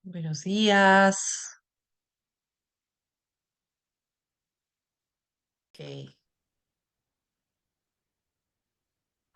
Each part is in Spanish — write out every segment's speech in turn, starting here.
Buenos días. Ok.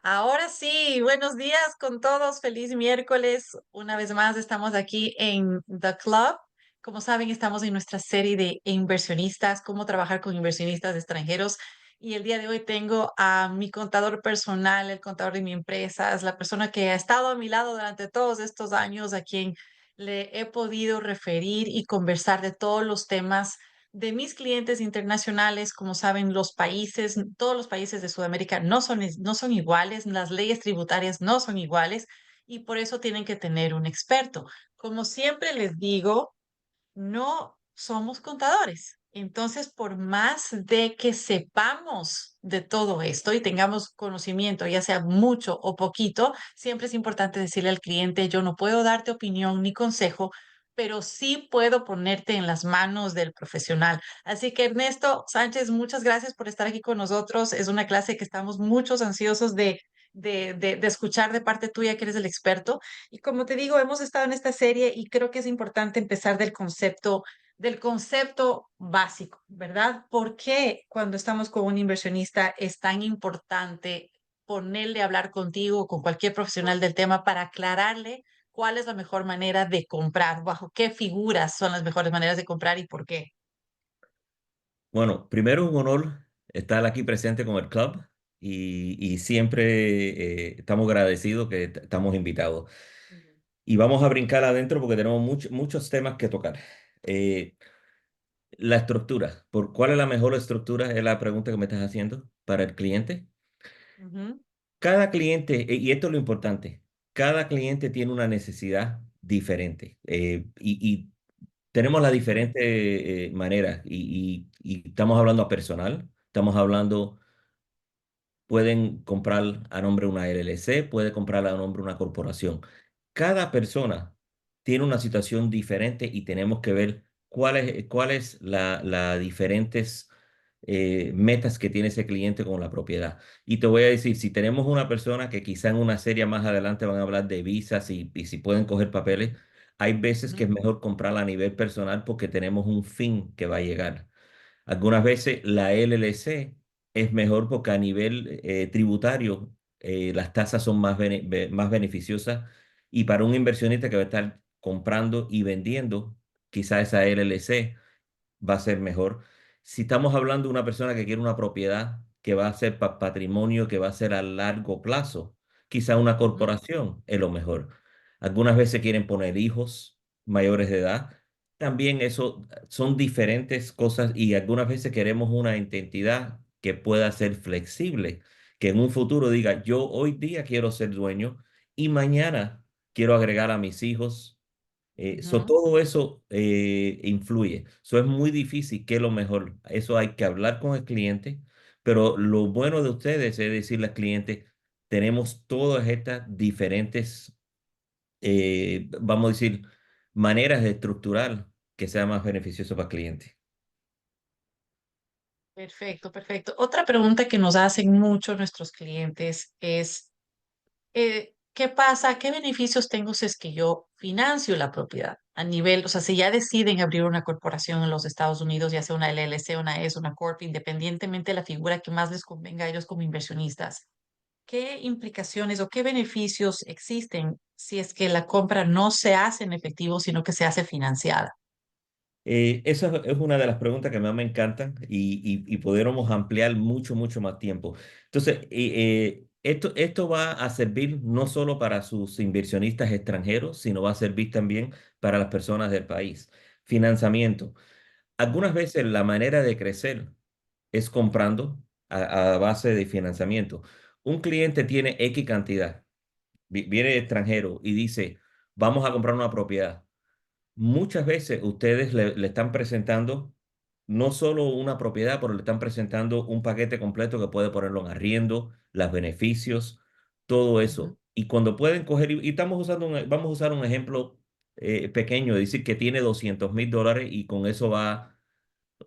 Ahora sí, buenos días con todos. Feliz miércoles. Una vez más estamos aquí en The Club. Como saben, estamos en nuestra serie de inversionistas, cómo trabajar con inversionistas extranjeros. Y el día de hoy tengo a mi contador personal, el contador de mi empresa, es la persona que ha estado a mi lado durante todos estos años, a quien le he podido referir y conversar de todos los temas de mis clientes internacionales. Como saben, todos los países de Sudamérica no son iguales, las leyes tributarias no son iguales y por eso tienen que tener un experto. Como siempre les digo, no somos contadores. Entonces, por más de que sepamos de todo esto y tengamos conocimiento, ya sea mucho o poquito, siempre es importante decirle al cliente, yo no puedo darte opinión ni consejo, pero sí puedo ponerte en las manos del profesional. Así que Ernesto Sánchez, muchas gracias por estar aquí con nosotros. Es una clase que estamos muchos ansiosos de escuchar de parte tuya, que eres el experto. Y como te digo, hemos estado en esta serie y creo que es importante empezar del concepto básico, ¿verdad? ¿Por qué cuando estamos con un inversionista es tan importante ponerle a hablar contigo o con cualquier profesional del tema para aclararle cuál es la mejor manera de comprar, bajo qué figuras son las mejores maneras de comprar y por qué? Bueno, primero un honor estar aquí presente con el club y siempre estamos agradecidos que estamos invitados. Ujú. Y vamos a brincar adentro porque tenemos muchos temas que tocar. Eh, la estructura, ¿cuál es la mejor estructura? Es la pregunta que me estás haciendo para el cliente. Ujú. Cada cliente, y esto es lo importante, cada cliente tiene una necesidad diferente y tenemos las Ujú. diferentes maneras y estamos hablando a personal, estamos hablando. Pueden comprar a nombre de una LLC, puede comprar a nombre de una corporación. Cada persona tiene una situación diferente y tenemos que ver cuál es la diferentes metas que tiene ese cliente con la propiedad. Y te voy a decir, si tenemos una persona que quizá en una serie más adelante van a hablar de visas y si pueden coger papeles, hay veces que Ujú. es mejor comprarla a nivel personal porque tenemos un fin que va a llegar. Algunas veces la LLC es mejor porque a nivel tributario las tasas son más beneficiosas y para un inversionista que va a estar comprando y vendiendo, quizá esa LLC va a ser mejor. Si estamos hablando de una persona que quiere una propiedad que va a ser patrimonio, que va a ser a largo plazo, quizá una Ujú. corporación es lo mejor. Algunas veces quieren poner hijos mayores de edad. También eso son diferentes cosas y algunas veces queremos una identidad que pueda ser flexible, que en un futuro diga, yo hoy día quiero ser dueño y mañana quiero agregar a mis hijos. Ujú. Todo eso influye. Es muy difícil que es lo mejor. Eso hay que hablar con el cliente, pero lo bueno de ustedes es decirle al cliente, tenemos todas estas diferentes, vamos a decir, maneras de estructurar que sea más beneficioso para el cliente. Perfecto, perfecto. Otra pregunta que nos hacen mucho nuestros clientes es, ¿qué pasa? ¿Qué beneficios tengo si es que yo financio la propiedad a nivel, o sea, si ya deciden abrir una corporación en los Estados Unidos, ya sea una LLC, una S, una Corp, independientemente de la figura que más les convenga a ellos como inversionistas? ¿Qué implicaciones o qué beneficios existen si es que la compra no se hace en efectivo, sino que se hace financiada? Esa es una de las preguntas que más me encantan y pudiéramos ampliar mucho más tiempo. Entonces, esto va a servir no solo para sus inversionistas extranjeros, sino va a servir también para las personas del país. Financiamiento. Algunas veces la manera de crecer es comprando a base de financiamiento. Un cliente tiene X cantidad, viene extranjero y dice, vamos a comprar una propiedad. Muchas veces ustedes le están presentando no solo una propiedad, pero le están presentando un paquete completo que puede ponerlo en arriendo, los beneficios, todo Ujú. eso. Y cuando pueden coger, y estamos vamos a usar un ejemplo pequeño, decir que tiene $200,000 y con eso va,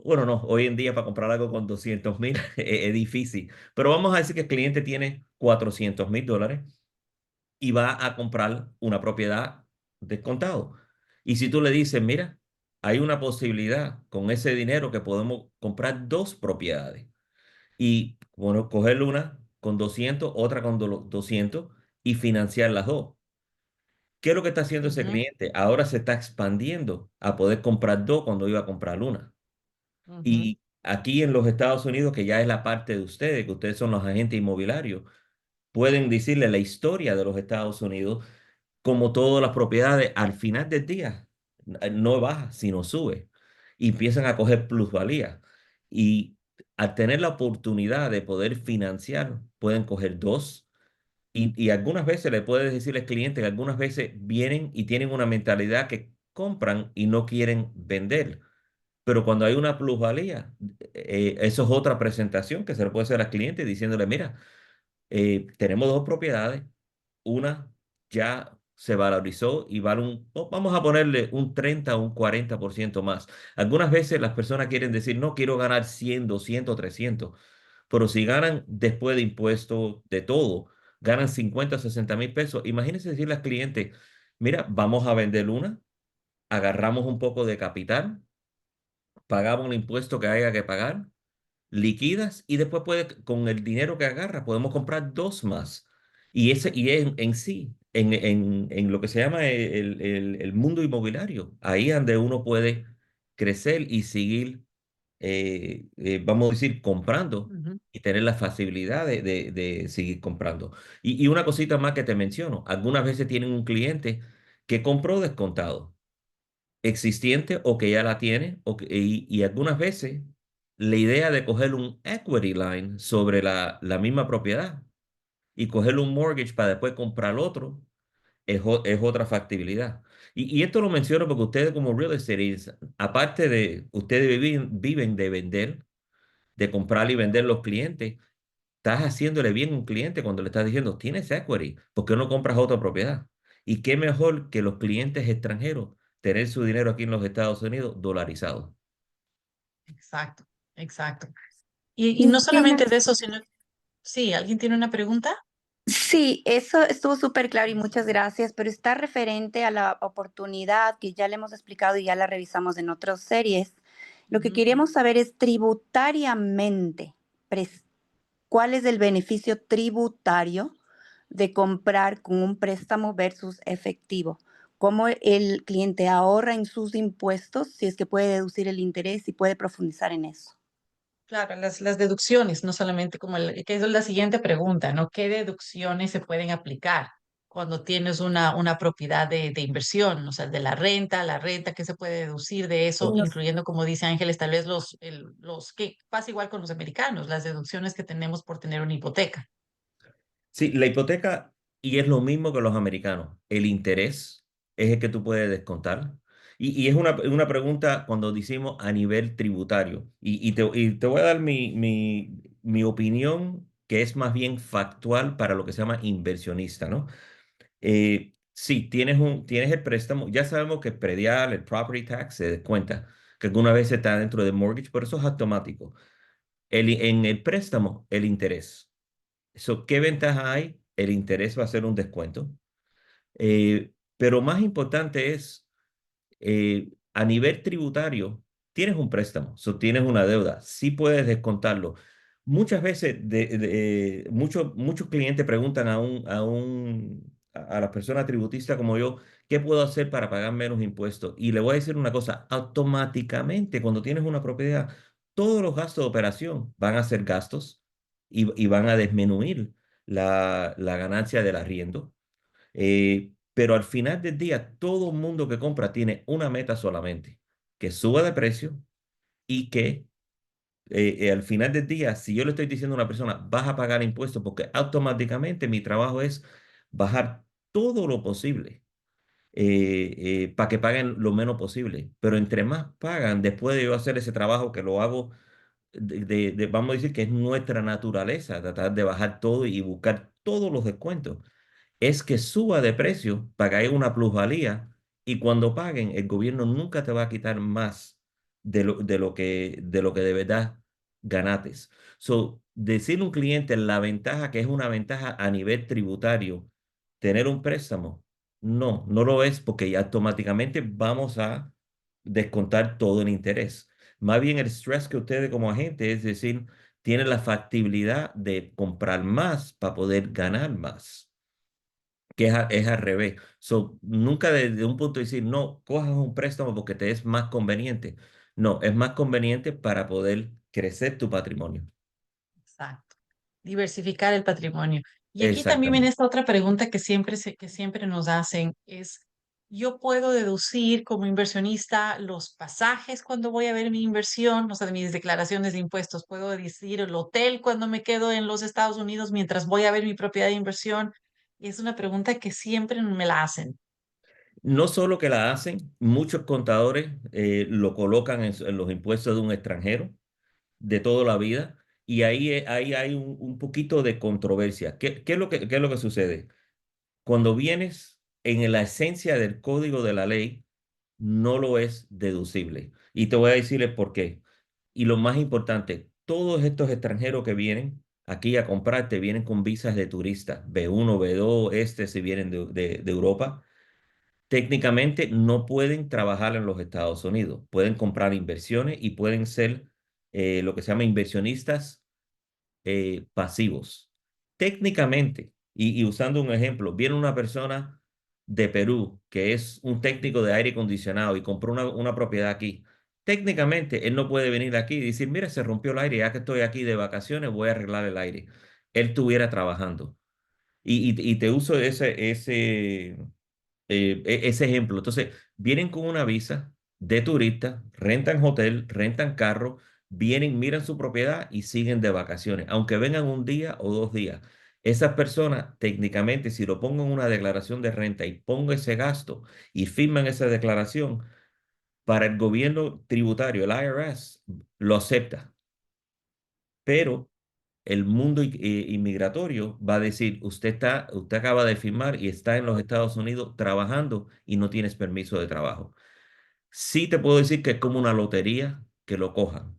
bueno, no, hoy en día para comprar algo con 200,000 es difícil, pero vamos a decir que el cliente tiene $400,000 y va a comprar una propiedad descontado. Y si tú le dices, mira, hay una posibilidad con ese dinero que podemos comprar dos propiedades y, bueno, coger una con 200, otra con 200 y financiar las dos. ¿Qué es lo que está haciendo ese Ujú, cliente? Ahora se está expandiendo a poder comprar dos cuando iba a comprar una. ujú, Y aquí en los Estados Unidos, que ya es la parte de ustedes, que ustedes son los agentes inmobiliarios, pueden decirle la historia de los Estados Unidos, como todas las propiedades, al final del día no baja, sino sube. Y empiezan a coger plusvalía. Y al tener la oportunidad de poder financiar, pueden coger dos. Y algunas veces le puedes decir al cliente que algunas veces vienen y tienen una mentalidad que compran y no quieren vender. Pero cuando hay una plusvalía, eso es otra presentación que se le puede hacer al cliente diciéndole, mira, tenemos dos propiedades, una ya se valorizó y vale vamos a ponerle un 30 o un 40% más. Algunas veces las personas quieren decir, no, quiero ganar 100, 200, 300, pero si ganan después de impuestos, de todo, ganan 50 o 60 mil pesos, imagínense decirle al cliente, mira, vamos a vender una, agarramos un poco de capital, pagamos el impuesto que haya que pagar, liquidas y después con el dinero que agarra podemos comprar dos más. Y en sí, en lo que se llama el mundo inmobiliario, ahí es donde uno puede crecer y seguir, vamos a decir, comprando ujú. y tener la facilidad de seguir comprando. Y una cosita más que te menciono, algunas veces tienen un cliente que compró descontado existente o que ya la tiene, y algunas veces la idea de coger un equity line sobre la misma propiedad y coger un mortgage para después comprar otro es otra factibilidad. Y esto lo menciono porque ustedes como real estate agents, aparte de ustedes viven de vender, de comprar y vender los clientes, estás haciéndole bien a un cliente cuando le estás diciendo, tienes equity, ¿por qué no compras otra propiedad? Y qué mejor que los clientes extranjeros tener su dinero aquí en los Estados Unidos dolarizado. Exacto, exacto. Y no Cristina, solamente de eso, sino, sí, ¿alguien tiene una pregunta? sí, eso estuvo súper claro y muchas gracias, pero está referente a la oportunidad que ya le hemos explicado y ya la revisamos en otras series. Lo que Ujú. queríamos saber es tributariamente, pres- ¿cuál es el beneficio tributario de comprar con un préstamo versus efectivo? ¿Cómo el cliente ahorra en sus impuestos, si es que puede deducir el interés y puede profundizar en eso? Claro, las deducciones, no solamente como que es la siguiente pregunta, ¿no? ¿Qué deducciones se pueden aplicar cuando tienes una propiedad de inversión? O sea, de la renta, ¿qué se puede deducir de eso? Los Incluyendo, como dice Ángeles, tal vez los que pasa igual con los americanos, las deducciones que tenemos por tener una hipoteca. Sí, la hipoteca, y es lo mismo que los americanos, el interés es el que tú puedes descontar. Y es una pregunta cuando decimos a nivel tributario. Y te voy a dar mi opinión, que es más bien factual para lo que se llama inversionista, ¿no? Sí, tienes el préstamo, ya sabemos que el predial, el property tax se descuenta, que alguna vez está dentro del mortgage, pero eso es automático. En el préstamo, el interés. ¿Qué ventaja hay? El interés va a ser un descuento. Pero más importante es, a nivel tributario, tienes un préstamo, tienes una deuda, sí puedes descontarlo. Muchas veces, muchos clientes preguntan a las personas tributistas como yo, ¿qué puedo hacer para pagar menos impuestos? Y le voy a decir una cosa, automáticamente cuando tienes una propiedad, todos los gastos de operación van a ser gastos y van a disminuir la ganancia del arriendo. Pero al final del día, todo el mundo que compra tiene una meta solamente, que suba de precio y que, al final del día, si yo le estoy diciendo a una persona, vas a pagar impuestos, porque automáticamente mi trabajo es bajar todo lo posible, para que paguen lo menos posible. Pero entre más pagan, después de yo hacer ese trabajo que lo hago, vamos a decir que es nuestra naturaleza, tratar de bajar todo y buscar todos los descuentos, es que suba de precio para que haya una plusvalía, y cuando paguen, el gobierno nunca te va a quitar más de lo que de verdad ganates. Decirle a un cliente la ventaja, que es una ventaja a nivel tributario, tener un préstamo, No, no lo es porque ya automáticamente vamos a descontar todo el interés. Más bien el stress que ustedes como agente, es decir, tienen la factibilidad de comprar más para poder ganar más, que es al revés. So, nunca desde un punto de decir, no, cojas un préstamo porque te es más conveniente. No, es más conveniente para poder crecer tu patrimonio. Exacto. Diversificar el patrimonio. Y aquí también viene Exactamente. esta otra pregunta que que siempre nos hacen, es, ¿yo puedo deducir como inversionista los pasajes cuando voy a ver mi inversión, o sea, de mis declaraciones de impuestos? ¿Puedo decir el hotel cuando me quedo en los Estados Unidos mientras voy a ver mi propiedad de inversión? Y es una pregunta que siempre me la hacen. No solo que la hacen, muchos contadores lo colocan en los impuestos de un extranjero de toda la vida y ahí hay un poquito de controversia. ¿Qué es lo que sucede? Cuando vienes en la esencia del código de la ley, no lo es deducible. Y te voy a decirles por qué. Y lo más importante, todos estos extranjeros que vienen aquí a comprarte vienen con visas de turista, B1, B2, si vienen de Europa. Técnicamente no pueden trabajar en los Estados Unidos, pueden comprar inversiones y pueden ser lo que se llama inversionistas pasivos. Técnicamente, y usando un ejemplo, viene una persona de Perú que es un técnico de aire acondicionado y compró una propiedad aquí. Técnicamente, él no puede venir aquí y decir, mira, se rompió el aire, ya que estoy aquí de vacaciones, voy a arreglar el aire. Él estuviera trabajando. Y te uso ese ejemplo. Entonces, vienen con una visa de turista, rentan hotel, rentan carro, vienen, miran su propiedad y siguen de vacaciones, aunque vengan un día o 2 días. Esas personas, técnicamente, si lo pongo en una declaración de renta y pongo ese gasto y firman esa declaración, para el gobierno tributario, el IRS, lo acepta. Pero el mundo inmigratorio va a decir, usted acaba de firmar y está en los Estados Unidos trabajando y no tienes permiso de trabajo. Sí te puedo decir que es como una lotería que lo cojan,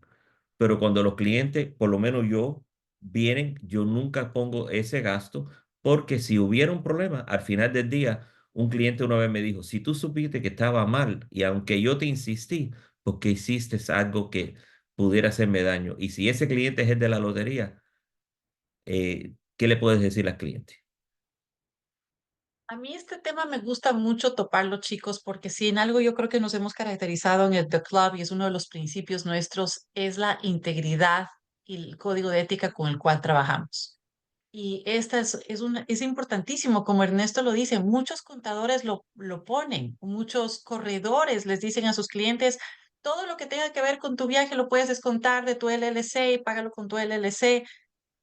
pero cuando los clientes, por lo menos yo, vienen, yo nunca pongo ese gasto porque si hubiera un problema, al final del día, un cliente una vez me dijo, si tú supiste que estaba mal y aunque yo te insistí, porque hiciste algo que pudiera hacerme daño. Y si ese cliente es el de la lotería, ¿qué le puedes decir al cliente? A mí este tema me gusta mucho toparlo, chicos, porque si en algo yo creo que nos hemos caracterizado en el The Club y es uno de los principios nuestros, es la integridad y el código de ética con el cual trabajamos. Y esta es importantísimo, como Ernesto lo dice, muchos contadores lo ponen, muchos corredores les dicen a sus clientes, todo lo que tenga que ver con tu viaje lo puedes descontar de tu LLC y págalo con tu LLC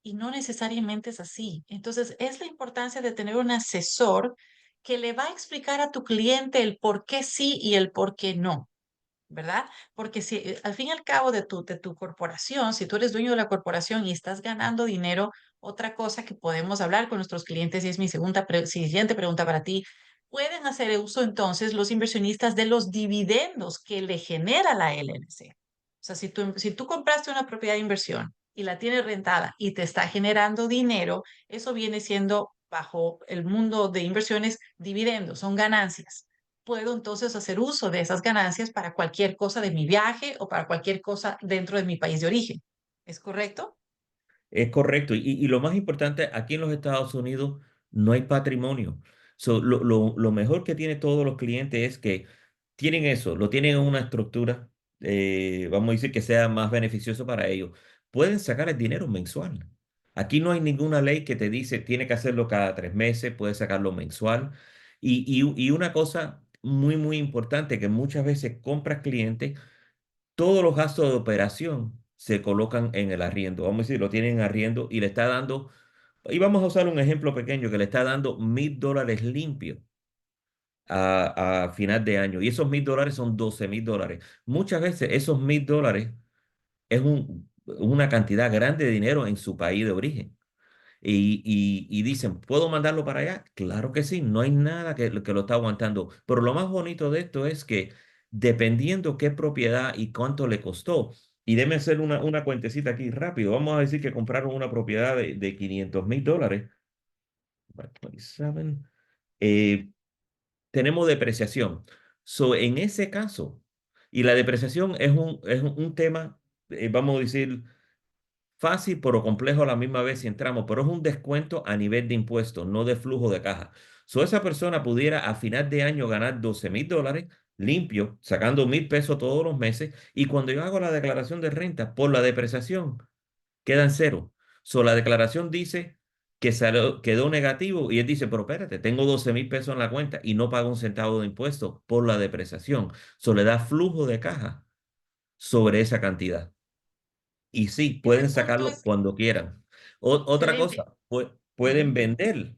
y no necesariamente es así. Entonces, es la importancia de tener un asesor que le va a explicar a tu cliente el por qué sí y el por qué no. ¿Verdad? Porque si al fin y al cabo de tu corporación, si tú eres dueño de la corporación y estás ganando dinero, otra cosa que podemos hablar con nuestros clientes y es mi siguiente pregunta para ti, ¿pueden hacer uso entonces los inversionistas de los dividendos que le genera la LLC? O sea, si tú compraste una propiedad de inversión y la tienes rentada y te está generando dinero, eso viene siendo bajo el mundo de inversiones dividendos, son ganancias. Puedo entonces hacer uso de esas ganancias para cualquier cosa de mi viaje o para cualquier cosa dentro de mi país de origen. ¿Es correcto? Es correcto. Y lo más importante, aquí en los Estados Unidos no hay patrimonio. So, lo mejor que tienen todos los clientes es que tienen eso, lo tienen en una estructura, vamos a decir que sea más beneficioso para ellos. Pueden sacar el dinero mensual. Aquí no hay ninguna ley que te dice tiene que hacerlo cada 3 meses, puedes sacarlo mensual. Y una cosa muy, muy importante que muchas veces compras clientes todos los gastos de operación se colocan en el arriendo. Vamos a decir, lo tienen en arriendo y le está dando, y vamos a usar un ejemplo pequeño, que le está dando $1,000 limpios a final de año. Y esos $1,000 son $12,000. Muchas veces esos $1,000 es una cantidad grande de dinero en su país de origen. Y dicen, ¿puedo mandarlo para allá? Claro que sí, no hay nada que lo está aguantando. Pero lo más bonito de esto es que dependiendo qué propiedad y cuánto le costó, y déme hacer una cuentecita aquí rápido, vamos a decir que compraron una propiedad de $500,000, 27, tenemos depreciación. So, en ese caso, y la depreciación es un tema, vamos a decir, fácil pero complejo a la misma vez si entramos, pero es un descuento a nivel de impuestos, no de flujo de caja. So, esa persona pudiera a final de año ganar $12,000 limpio, sacando $1,000 todos los meses, y cuando yo hago la declaración de renta por la depreciación, queda en cero. So, la declaración dice que quedó negativo y él dice, pero espérate, tengo $12,000 en la cuenta y no pago un centavo de impuesto por la depreciación. So, le da flujo de caja sobre esa cantidad. Y sí, Ese pueden punto sacarlo es cuando quieran. Otra excelente. cosa, pueden Ujú. vender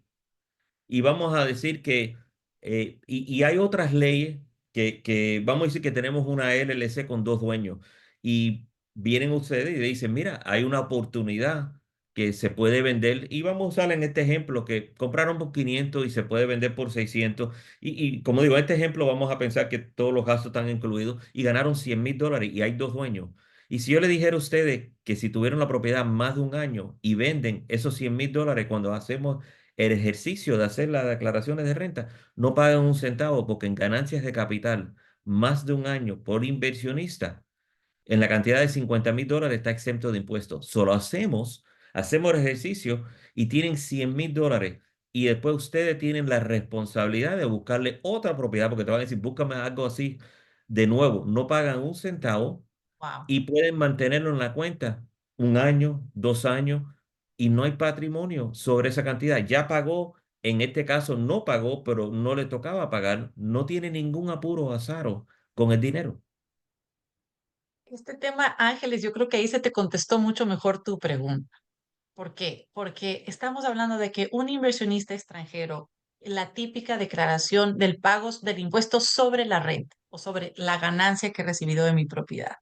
y vamos a decir que, y hay otras leyes que vamos a decir que tenemos una LLC con dos dueños y vienen ustedes y dicen, mira, hay una oportunidad que se puede vender y vamos a usar en este ejemplo que compraron por 500 y se puede vender por 600 y como digo, en este ejemplo vamos a pensar que todos los gastos están incluidos y ganaron $100,000 y hay dos dueños. Y si yo le dijera a ustedes que si tuvieron la propiedad más de un año y venden esos $100,000 cuando hacemos el ejercicio de hacer las declaraciones de renta, no pagan un centavo porque en ganancias de capital más de un año por inversionista, en la cantidad de $50,000 está exento de impuestos. Solo hacemos el ejercicio y tienen $100,000 y después ustedes tienen la responsabilidad de buscarle otra propiedad porque te van a decir, búscame algo así. De nuevo, no pagan un centavo Wow. y pueden mantenerlo en la cuenta un año, 2 años y no hay patrimonio sobre esa cantidad. Ya pagó, en este caso no pagó, pero no le tocaba pagar. No tiene ningún apuro o azaro con el dinero. Este tema, Ángeles, yo creo que ahí se te contestó mucho mejor tu pregunta. ¿Por qué? Porque estamos hablando de que un inversionista extranjero, la típica declaración del pago del impuesto sobre la renta o sobre la ganancia que he recibido de mi propiedad.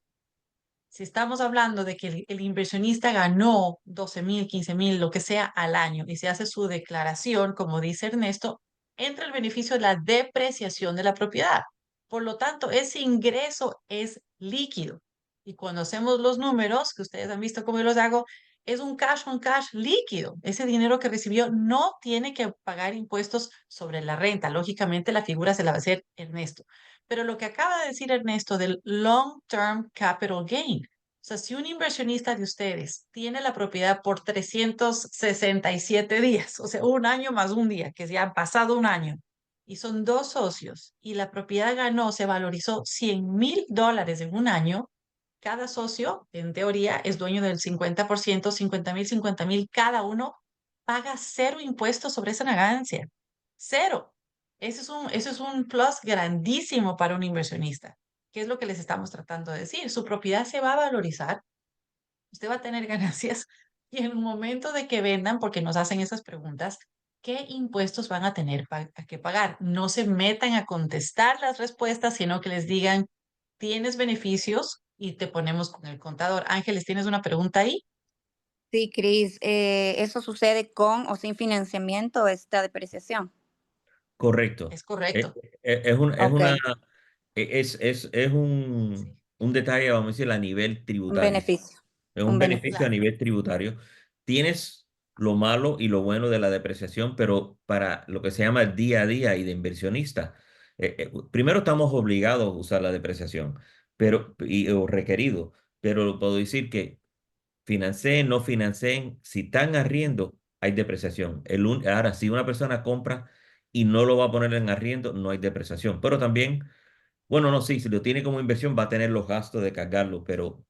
Si estamos hablando de que el inversionista ganó 12,000, 15,000, lo que sea al año y se hace su declaración, como dice Ernesto, entra el beneficio de la depreciación de la propiedad. Por lo tanto, ese ingreso es líquido. Y cuando hacemos los números, que ustedes han visto cómo yo los hago, es un cash on cash líquido. Ese dinero que recibió no tiene que pagar impuestos sobre la renta. Lógicamente, la figura se la va a hacer Ernesto. Pero lo que acaba de decir Ernesto del long term capital gain, o sea, si un inversionista de ustedes tiene la propiedad por 367 días, o sea, un año más un día, que ya han pasado un año, y son dos socios, y la propiedad ganó, se valorizó $100,000 en un año, cada socio, en teoría, es dueño del 50%, 50,000, 50,000 cada uno, paga cero impuestos sobre esa ganancia. Cero. Ese es un plus grandísimo para un inversionista. ¿Qué es lo que les estamos tratando de decir? Su propiedad se va a valorizar, usted va a tener ganancias y en el momento de que vendan, porque nos hacen esas preguntas, ¿qué impuestos van a tener que pagar? No se metan a contestar las respuestas, sino que les digan, tienes beneficios y te ponemos con el contador. Ángeles, ¿tienes una pregunta ahí? Sí, Cris, ¿eso sucede con o sin financiamiento, esta depreciación? Correcto. Es correcto. Es Ok, una, es Sí, un detalle, vamos a decir, a nivel un tributario. beneficio, Es un un beneficio a beneficio. claro. nivel tributario. Tienes lo malo y lo bueno de la depreciación, pero para lo que se llama el día a día y de inversionista, primero estamos obligados a usar la depreciación, o requerido, pero puedo decir que financien, no financien, si están arriendo, hay depreciación. Ahora, si una persona compra y no lo va a poner en arriendo, no hay depreciación. Pero también, bueno, no, sí, si lo tiene como inversión, va a tener los gastos de cargarlo, pero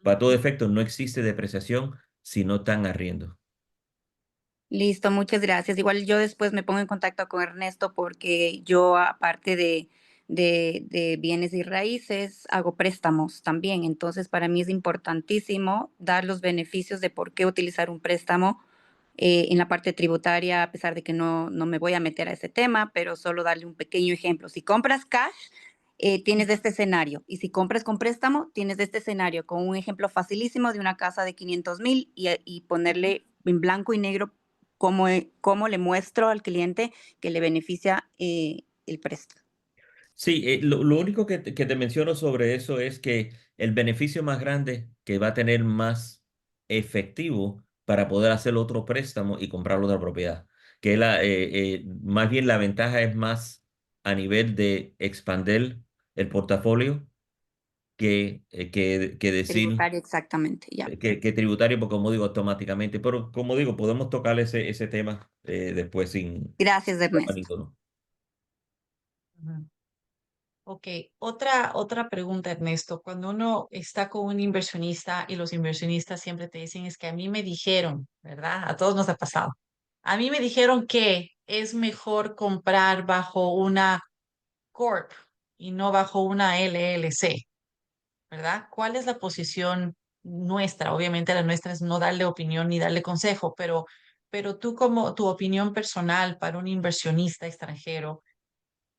para todo efecto, no existe depreciación si no están arriendo. Listo, muchas gracias. Igual yo después me pongo en contacto con Ernesto porque yo, aparte de bienes y raíces, hago préstamos también. Entonces, para mí es importantísimo dar los beneficios de por qué utilizar un préstamo en la parte tributaria, a pesar de que no me voy a meter a ese tema, pero solo darle un pequeño ejemplo. Si compras cash, tienes Ujú. este escenario. Y si compras con préstamo, tienes este escenario, con un ejemplo facilísimo de una casa de 500,000 y ponerle en blanco y negro cómo le muestro al cliente que le beneficia el préstamo. Sí, lo único que te menciono sobre eso es que el beneficio más grande que va a tener más efectivo para poder hacer otro préstamo y comprar otra propiedad, más bien la ventaja es más a nivel de expander el portafolio que decir Tributario, exactamente, ya. que tributario, porque como digo, automáticamente. Pero como digo, podemos tocar ese tema después sin Gracias, Ernesto. abanico, ¿no? Ujú. Ok, otra pregunta, Ernesto. Cuando uno está con un inversionista y los inversionistas siempre te dicen es que a mí me dijeron, ¿verdad? A todos nos ha pasado. A mí me dijeron que es mejor comprar bajo una Corp y no bajo una LLC, ¿verdad? ¿Cuál es la posición nuestra? Obviamente la nuestra es no darle opinión ni darle consejo, pero tú como tu opinión personal para un inversionista extranjero,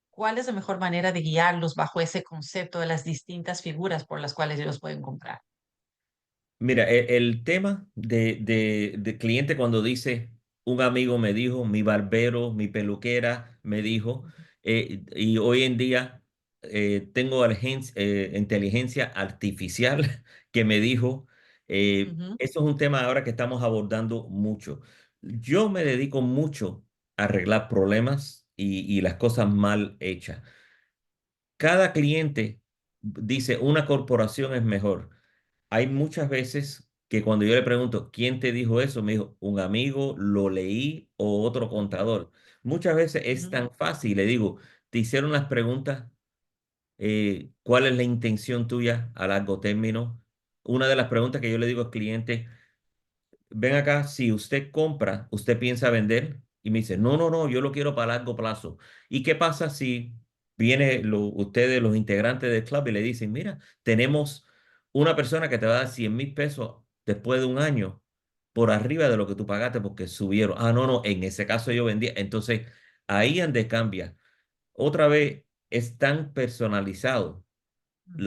¿cuál es la mejor manera de guiarlos bajo ese concepto de las distintas figuras por las cuales ellos pueden comprar? Mira, el tema de cliente cuando dice, un amigo me dijo, mi barbero, mi peluquera me dijo, y hoy en día tengo inteligencia artificial que me dijo, Ujú, eso es un tema ahora que estamos abordando mucho. Yo me dedico mucho a arreglar problemas y las cosas mal hechas. Cada cliente dice, una corporación es mejor. Hay muchas veces que cuando yo le pregunto, ¿quién te dijo eso? Me dijo, un amigo, lo leí o otro contador. Muchas veces es ujú, tan fácil, le digo, te hicieron las preguntas, ¿cuál es la intención tuya a largo término? Una de las preguntas que yo le digo al cliente, ven acá, si usted compra, ¿usted piensa vender? Y me dice, no, no, no, yo lo quiero para largo plazo. ¿Y qué pasa si viene ustedes, los integrantes del club, y le dicen, mira, tenemos una persona que te va a dar 100,000 pesos después de un año por arriba de lo que tú pagaste porque subieron? Ah, no, no, en ese caso yo vendía. Entonces, ahí donde cambia. Otra vez, es tan personalizado ujú.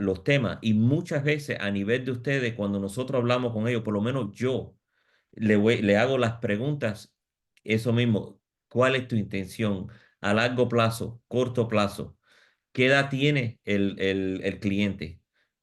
los temas y muchas veces a nivel de ustedes, cuando nosotros hablamos con ellos, por lo menos yo le hago las preguntas, eso mismo, ¿cuál es tu intención a largo plazo, corto plazo? ¿Qué edad tiene el cliente?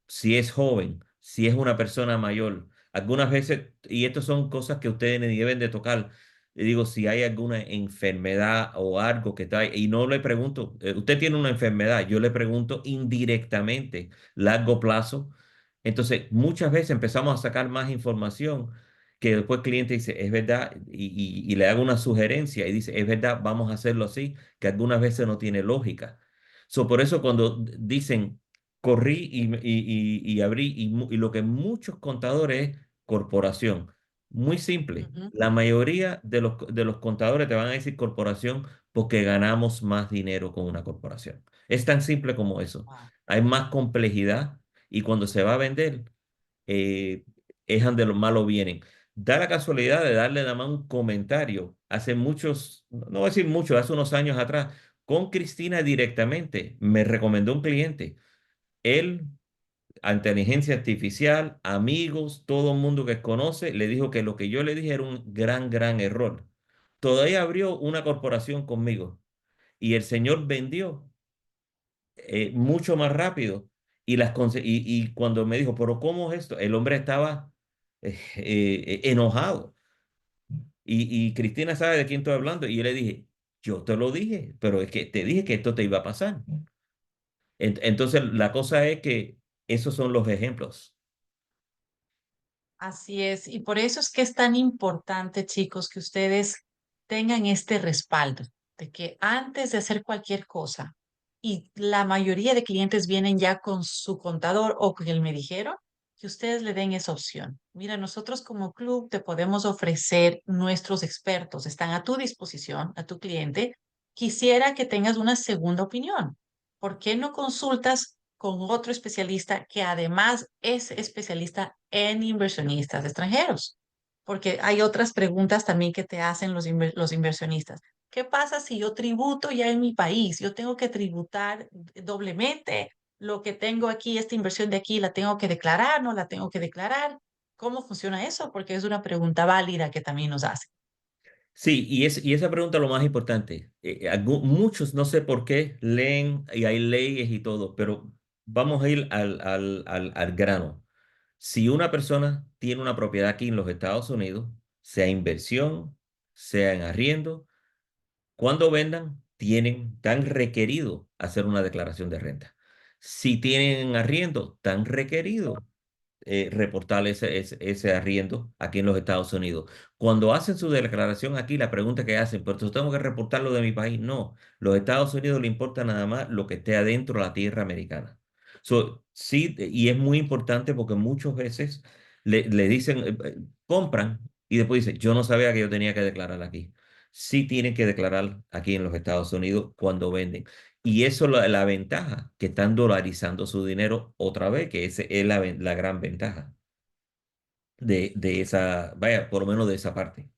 Si es joven, si es una persona mayor. Algunas veces, y estas son cosas que ustedes ni deben de tocar, le digo, si hay alguna enfermedad o algo que está, y no le pregunto, usted tiene una enfermedad, yo le pregunto indirectamente, largo plazo. Entonces, muchas veces empezamos a sacar más información que después el cliente dice, es verdad, y le hago una sugerencia y dice, es verdad, vamos a hacerlo así, que algunas veces no tiene lógica. Por eso cuando dicen corrí y abrí, y lo que muchos contadores es corporación. Muy simple. Ujú. La mayoría de los contadores te van a decir corporación porque ganamos más dinero con una corporación. Es tan simple como eso. Wow. Hay más complejidad y cuando se va a vender, eh, es donde los malos vienen. Da la casualidad de darle nada más un comentario. Hace muchos, no voy a decir mucho, hace unos años atrás, con Cristina directamente, me recomendó un cliente. Él, a inteligencia artificial, amigos, todo el mundo que conoce, le dijo que lo que yo le dije era un gran, gran error. Todavía abrió una corporación conmigo y el señor vendió mucho más rápido. Y cuando me dijo, pero ¿cómo es esto? El hombre estaba enojado. Y Cristina sabe de quién estoy hablando. Y yo le dije, yo te lo dije, pero es que te dije que esto te iba a pasar. Entonces, la cosa es que esos son los ejemplos. Así es, y por eso es que es tan importante, chicos, que ustedes tengan este respaldo de que antes de hacer cualquier cosa, y la mayoría de clientes vienen ya con su contador o con el me dijeron, que ustedes le den esa opción. Mira, nosotros como club te podemos ofrecer nuestros expertos, están a tu disposición, a tu cliente. Quisiera que tengas una segunda opinión. ¿Por qué no consultas con otro especialista que además es especialista en inversionistas extranjeros? Porque hay otras preguntas también que te hacen los inversionistas. ¿Qué pasa si yo tributo ya en mi país? Yo tengo que tributar doblemente lo que tengo aquí, esta inversión de aquí, ¿la tengo que declarar? ¿No la tengo que declarar? ¿Cómo funciona eso? Porque es una pregunta válida que también nos hacen. Sí, y esa pregunta es lo más importante. Muchos, no sé por qué, leen y hay leyes y todo, pero vamos a ir al grano. Si una persona tiene una propiedad aquí en los Estados Unidos, sea inversión, sea en arriendo, cuando vendan, tan requerido hacer una declaración de renta. Si tienen arriendo, tan requerido reportar ese arriendo aquí en los Estados Unidos. Cuando hacen su declaración aquí, la pregunta que hacen, pero yo tengo que reportarlo de mi país. No, los Estados Unidos le importa nada más lo que esté adentro de la tierra americana. Sí, y es muy importante porque muchas veces le dicen, compran y después dicen, yo no sabía que yo tenía que declarar aquí. Sí tienen que declarar aquí en los Estados Unidos cuando venden. Y eso es la ventaja, que están dolarizando su dinero otra vez, que esa es la gran ventaja de esa, vaya, por lo menos de esa parte.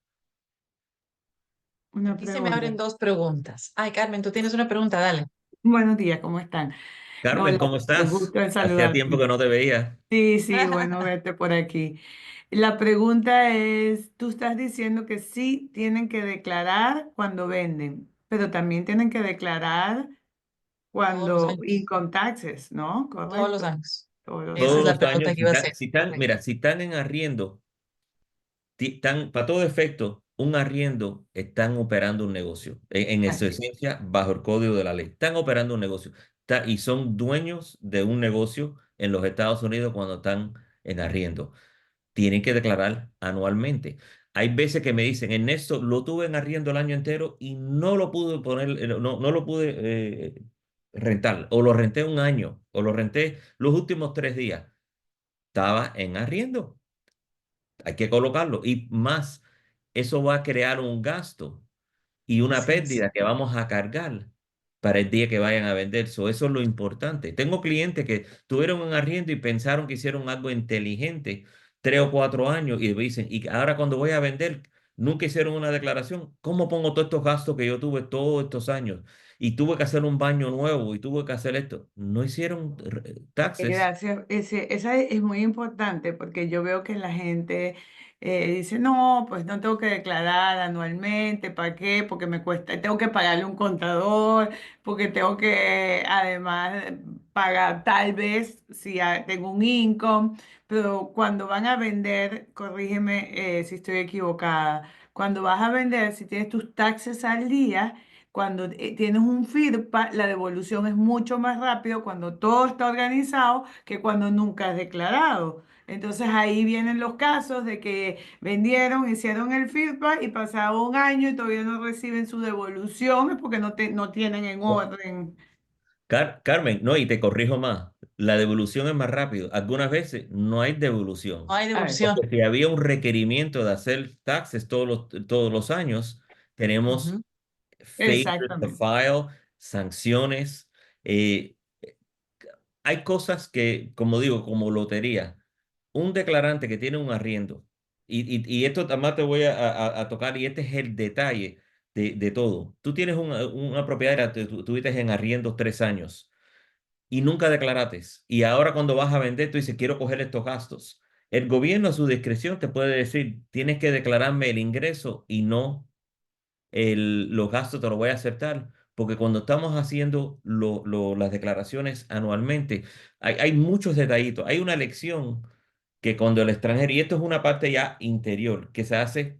Una Aquí se me abren pregunta. dos preguntas. Ay, Carmen, tú tienes una pregunta, dale. Buenos días, ¿cómo están? Carmen, Hola, ¿cómo un estás? gusto en Hacía tiempo saludarte. que no te veía. Sí, sí, bueno verte por aquí. La pregunta es, tú estás diciendo que sí tienen que declarar cuando venden, pero también tienen que declarar Todos los cuando años, income taxes, ¿no? todos los Correcto, años. todos los Esa es Todos años. la los pregunta años, que iba a hacer. Correcto. mira, si están en arriendo, para todo efecto, un arriendo están operando un negocio. En su Así es. esencia, bajo el código de la ley. Están operando un negocio. Y son dueños de un negocio en los Estados Unidos cuando están en arriendo. Tienen que declarar anualmente. Hay veces que me dicen, Ernesto, lo tuve en arriendo el año entero y no lo pude poner, no lo pude rentar, o lo renté un año, o lo renté los últimos 3 días. Estaba en arriendo. Hay que colocarlo. Y más, eso va a crear un gasto y una Así es. pérdida que vamos a cargar para el día que vayan a vender. Eso es lo importante. Tengo clientes que tuvieron un arriendo y pensaron que hicieron algo inteligente 3 o 4 años y dicen, y ahora cuando voy a vender, nunca hicieron una declaración. ¿Cómo pongo todos estos gastos que yo tuve todos estos años? Y tuve que hacer un baño nuevo y tuve que hacer esto. No hicieron taxes. Gracias. Esa es muy importante porque yo veo que la gente dice, no, pues no tengo que declarar anualmente, ¿para qué? Porque me cuesta, tengo que pagarle un contador, porque tengo que además pagar tal vez si tengo un income, pero cuando van a vender, corrígeme si estoy equivocada, cuando vas a vender, si tienes tus taxes al día, cuando tienes un FIRPA, la devolución es mucho más rápido cuando todo está organizado que cuando nunca has declarado. Entonces ahí vienen los casos de que vendieron, hicieron el FIRPA y pasado un año y todavía no reciben su devolución, es porque no tienen en orden. Carmen, no, y te corrijo más. La devolución es más rápido. Algunas veces no hay No devolución. hay A ver, devolución. Porque si había un requerimiento de hacer taxes todos los años, tenemos Ujú. failure to exactamente. file, sanciones. eh, Hay cosas que, como digo, como lotería, un declarante que tiene un arriendo, y esto además te voy a tocar, y este es el detalle de todo. Tú tienes una propiedad, tuviste en arriendo 3 años y nunca declaraste. Y ahora cuando vas a vender, tú dices, quiero coger estos gastos. El gobierno a su discreción te puede decir, tienes que declararme el ingreso y no los gastos, te lo voy a aceptar. Porque cuando estamos haciendo las declaraciones anualmente, hay muchos detallitos. Hay una elección que cuando el extranjero, y esto es una parte ya interior, que se hace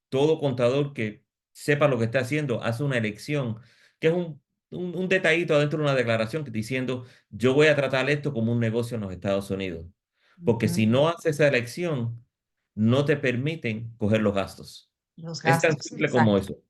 todo contador que sepa lo que está haciendo, hace una elección, que es un detallito dentro de una declaración que diciendo, yo voy a tratar esto como un negocio en los Estados Unidos. Porque si Ujú. no haces esa elección, no te permiten coger los gastos. Los Es tan gastos, simple como exacto. eso.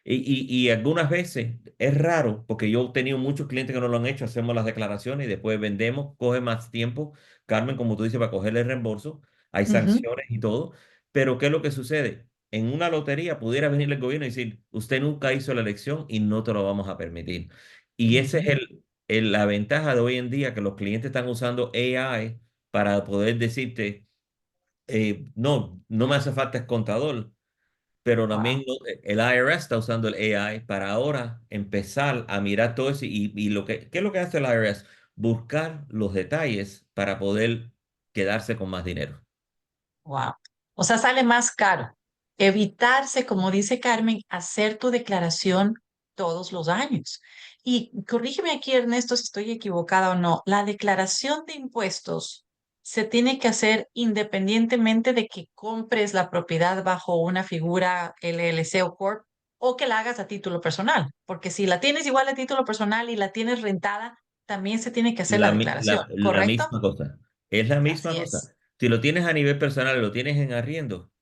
Y algunas veces es raro, porque yo he tenido muchos clientes que no lo han hecho, hacemos las declaraciones y después vendemos, coge más tiempo, Carmen, como tú dices, para coger el reembolso, hay Ujú, sanciones y todo, pero ¿qué es lo que sucede? En una lotería pudiera venir el gobierno y decir, usted nunca hizo la elección y no te lo vamos a permitir. Y esa es ujú, la ventaja de hoy en día, que los clientes están usando AI para poder decirte, no, no me hace falta el contador, pero wow. también el IRS está usando el AI para ahora empezar a mirar todo eso y ¿qué es lo que hace el IRS? Buscar los detalles para poder quedarse con más dinero. Wow. O sea, sale más caro evitarse, como dice Carmen, hacer tu declaración todos los años. Y corrígeme aquí, Ernesto, si estoy equivocada o no. La declaración de impuestos se tiene que hacer independientemente de que compres la propiedad bajo una figura LLC o Corp. o que la hagas a título personal, porque si la tienes igual a título personal y la tienes rentada, también se tiene que hacer la declaración, La ¿correcto? misma cosa. Es la misma Así cosa. es. Si lo tienes a nivel personal y lo tienes en arriendo,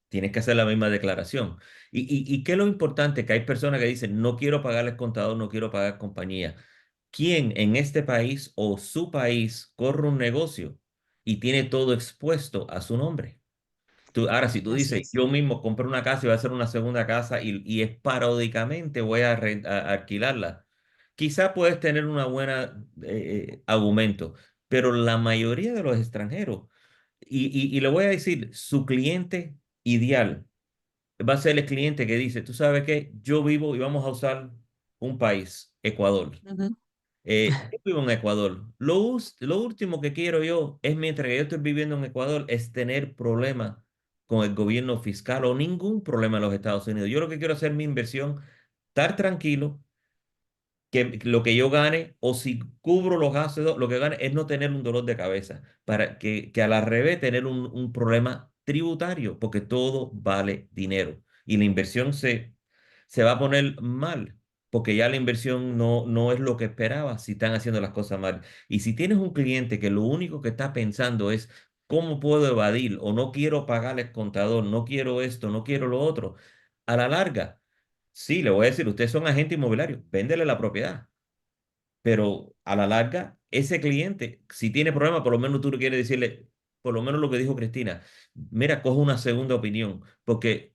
tienes que hacer la misma declaración. ¿Y qué es lo importante? Que hay personas que dicen, no quiero pagarles contador, no quiero pagar compañía. ¿Quién en este país o su país corre un negocio y tiene todo expuesto a su nombre? Ahora, si tú Así dices, es. yo mismo compro una casa y voy a hacer una segunda casa y esporádicamente voy a alquilarla, quizá puedes tener una buena argumento, pero la mayoría de los extranjeros, y le voy a decir, su cliente ideal va a ser el cliente que dice, tú sabes qué, yo vivo y vamos a usar un país, Ecuador. Ujú. Yo vivo en Ecuador. Lo último que quiero yo es, mientras que yo estoy viviendo en Ecuador, es tener problemas con el gobierno fiscal o ningún problema en los Estados Unidos. Yo lo que quiero hacer mi inversión, estar tranquilo, que lo que yo gane o si cubro los gastos, lo que gane es no tener un dolor de cabeza, para que a la revés tener un problema tributario, porque todo vale dinero y la inversión se va a poner mal, porque ya la inversión no es lo que esperaba si están haciendo las cosas mal. Y si tienes un cliente que lo único que está pensando es cómo puedo evadir o no quiero pagarle el contador, no quiero esto, no quiero lo otro, a la larga. Sí, le voy a decir, ustedes son agentes inmobiliarios, véndele la propiedad. Pero a la larga, ese cliente, si tiene problemas, por lo menos tú le quieres decirle, por lo menos lo que dijo Cristina, mira, coge una segunda opinión. Porque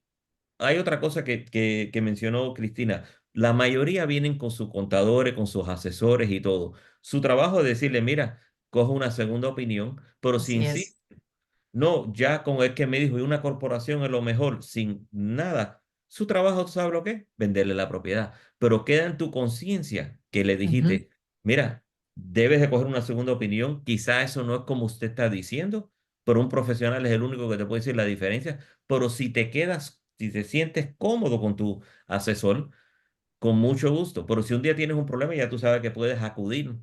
hay otra cosa que mencionó Cristina. La mayoría vienen con sus contadores, con sus asesores y todo. Su trabajo es decirle, mira, coge una segunda opinión, pero si Así insiste es. no, ya con el que me dijo, y una corporación es lo mejor, sin nada. Su trabajo, ¿tú sabes lo que es? Venderle la propiedad. Pero queda en tu conciencia que le Ujú. dijiste, mira, debes de coger una segunda opinión. Quizá eso no es como usted está diciendo, pero un profesional es el único que te puede decir la diferencia. Pero si te quedas, si te sientes cómodo con tu asesor, con mucho gusto. Pero si un día tienes un problema, ya tú sabes que puedes acudir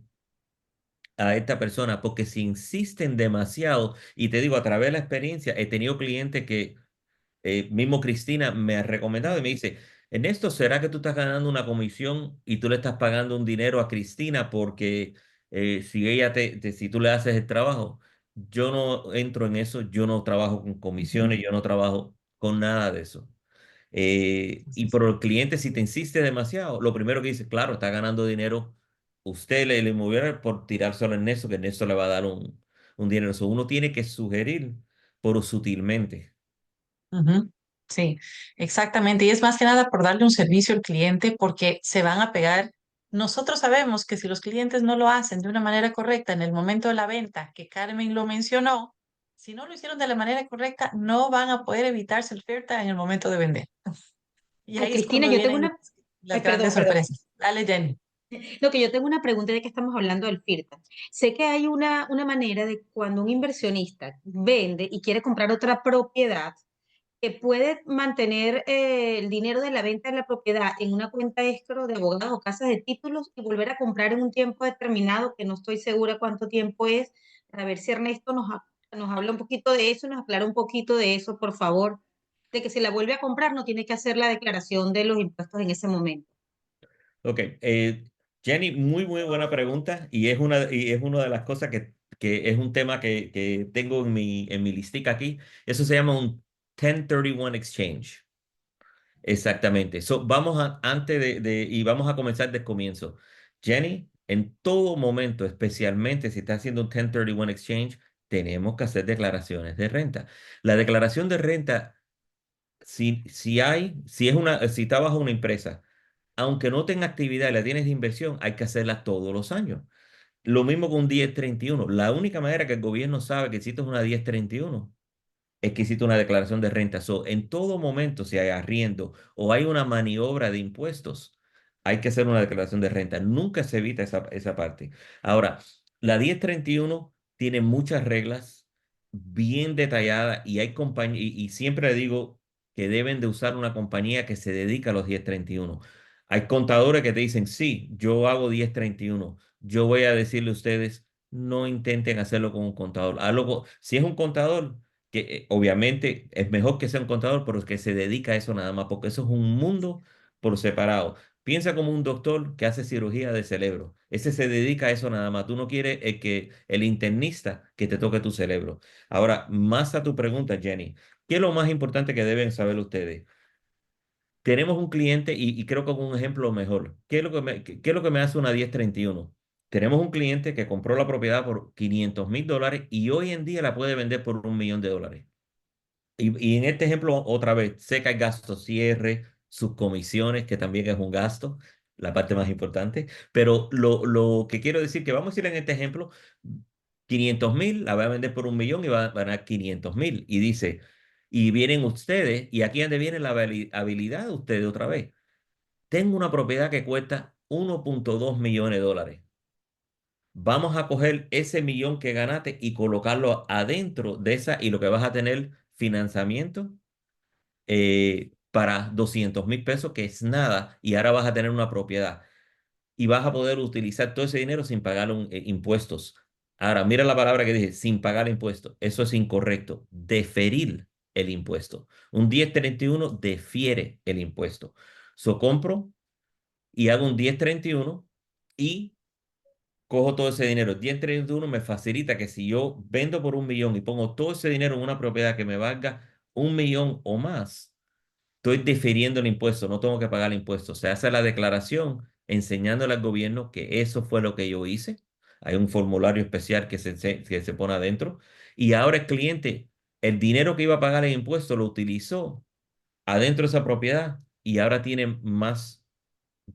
a esta persona, porque si insisten demasiado, y te digo, a través de la experiencia, he tenido clientes que, mismo Cristina me ha recomendado y me dice, Ernesto, ¿será que tú estás ganando una comisión y tú le estás pagando un dinero a Cristina porque si ella si tú le haces el trabajo? Yo no entro en eso, yo no trabajo con Ujú. comisiones, yo no trabajo con nada de eso. Y Así es. por el cliente, si te insiste demasiado, lo primero que dice, claro, está ganando dinero usted le moviera por tirárselo en eso, que en eso le va a dar un dinero. So, uno tiene que sugerir, pero sutilmente. Ujú. Sí, exactamente. Y es más que nada por darle un servicio al cliente porque se van a pegar. Nosotros sabemos que si los clientes no lo hacen de una manera correcta en el momento de la venta, que Carmen lo mencionó, si no lo hicieron de la manera correcta, no van a poder evitarse el oferta en el momento de vender. Y Ay, ahí es Cristina, cuando yo tengo vienen una, las ay, grandes perdón, perdón. sorpresas. Dale, Jenny. Lo que yo tengo una pregunta de que estamos hablando del FIRTA. Sé que hay una manera de cuando un inversionista vende y quiere comprar otra propiedad, que puede mantener el dinero de la venta de la propiedad en una cuenta escro de abogados o casas de títulos y volver a comprar en un tiempo determinado, que no estoy segura cuánto tiempo es, para ver si Ernesto nos habla un poquito de eso, nos aclara un poquito de eso, por favor, de que si la vuelve a comprar no tiene que hacer la declaración de los impuestos en ese momento. Ok, Jenny, muy buena pregunta y es una de las cosas que es un tema que tengo en mi listica aquí. Eso se llama un 1031 exchange. Exactamente. So, antes y vamos a comenzar del comienzo. Jenny, en todo momento, especialmente si está haciendo un 1031 exchange, tenemos que hacer declaraciones de renta. La declaración de renta, si está bajo una empresa, aunque no tenga actividad y la tienes de inversión, hay que hacerla todos los años. Lo mismo con un 1031. La única manera que el gobierno sabe que existe una 1031 es que hiciste una declaración de renta. So, en todo momento, si hay arriendo o hay una maniobra de impuestos, hay que hacer una declaración de renta. Nunca se evita esa parte. Ahora, la 1031 tiene muchas reglas bien detalladas y hay compañías, y siempre le digo que deben de usar una compañía que se dedica a los 1031. Hay contadores que te dicen, sí, yo hago 1031. Yo voy a decirle a ustedes, no intenten hacerlo con un contador. Si es un contador, que obviamente es mejor que sea un contador, pero que se dedica a eso nada más, porque eso es un mundo por separado. Piensa como un doctor que hace cirugía de cerebro. Ese se dedica a eso nada más. Tú no quieres que el internista que te toque tu cerebro. Ahora, más a tu pregunta, Jenny, ¿qué es lo más importante que deben saber ustedes? Tenemos un cliente y creo que con un ejemplo mejor. ¿Qué es lo que me hace una 1031? Tenemos un cliente que compró la propiedad por $500,000 y hoy en día la puede vender por $1,000,000. Y en este ejemplo, otra vez, sé que hay gastos cierre, sus comisiones, que también es un gasto, la parte más importante. Pero lo que quiero decir que vamos a ir en este ejemplo, 500,000, la va a vender por 1,000,000 y va a ganar 500,000. Y dice, y vienen ustedes, y aquí es donde viene la habilidad de ustedes otra vez. Tengo una propiedad que cuesta $1,2 millones. Vamos a coger ese millón que ganaste y colocarlo adentro de esa y lo que vas a tener financiamiento para $200,000, que es nada, y ahora vas a tener una propiedad y vas a poder utilizar todo ese dinero sin pagar impuestos. Ahora, mira la palabra que dije, sin pagar impuestos. Eso es incorrecto. Deferir el impuesto. Un 1031 defiere el impuesto. So compro y hago un 1031 y cojo todo ese dinero. 1031 me facilita que si yo vendo por 1,000,000 y pongo todo ese dinero en una propiedad que me valga 1,000,000 o más, estoy difiriendo el impuesto, no tengo que pagar el impuesto. Se hace la declaración enseñándole al gobierno que eso fue lo que yo hice. Hay un formulario especial que se pone adentro. Y ahora el cliente, el dinero que iba a pagar el impuesto lo utilizó adentro de esa propiedad y ahora tiene más,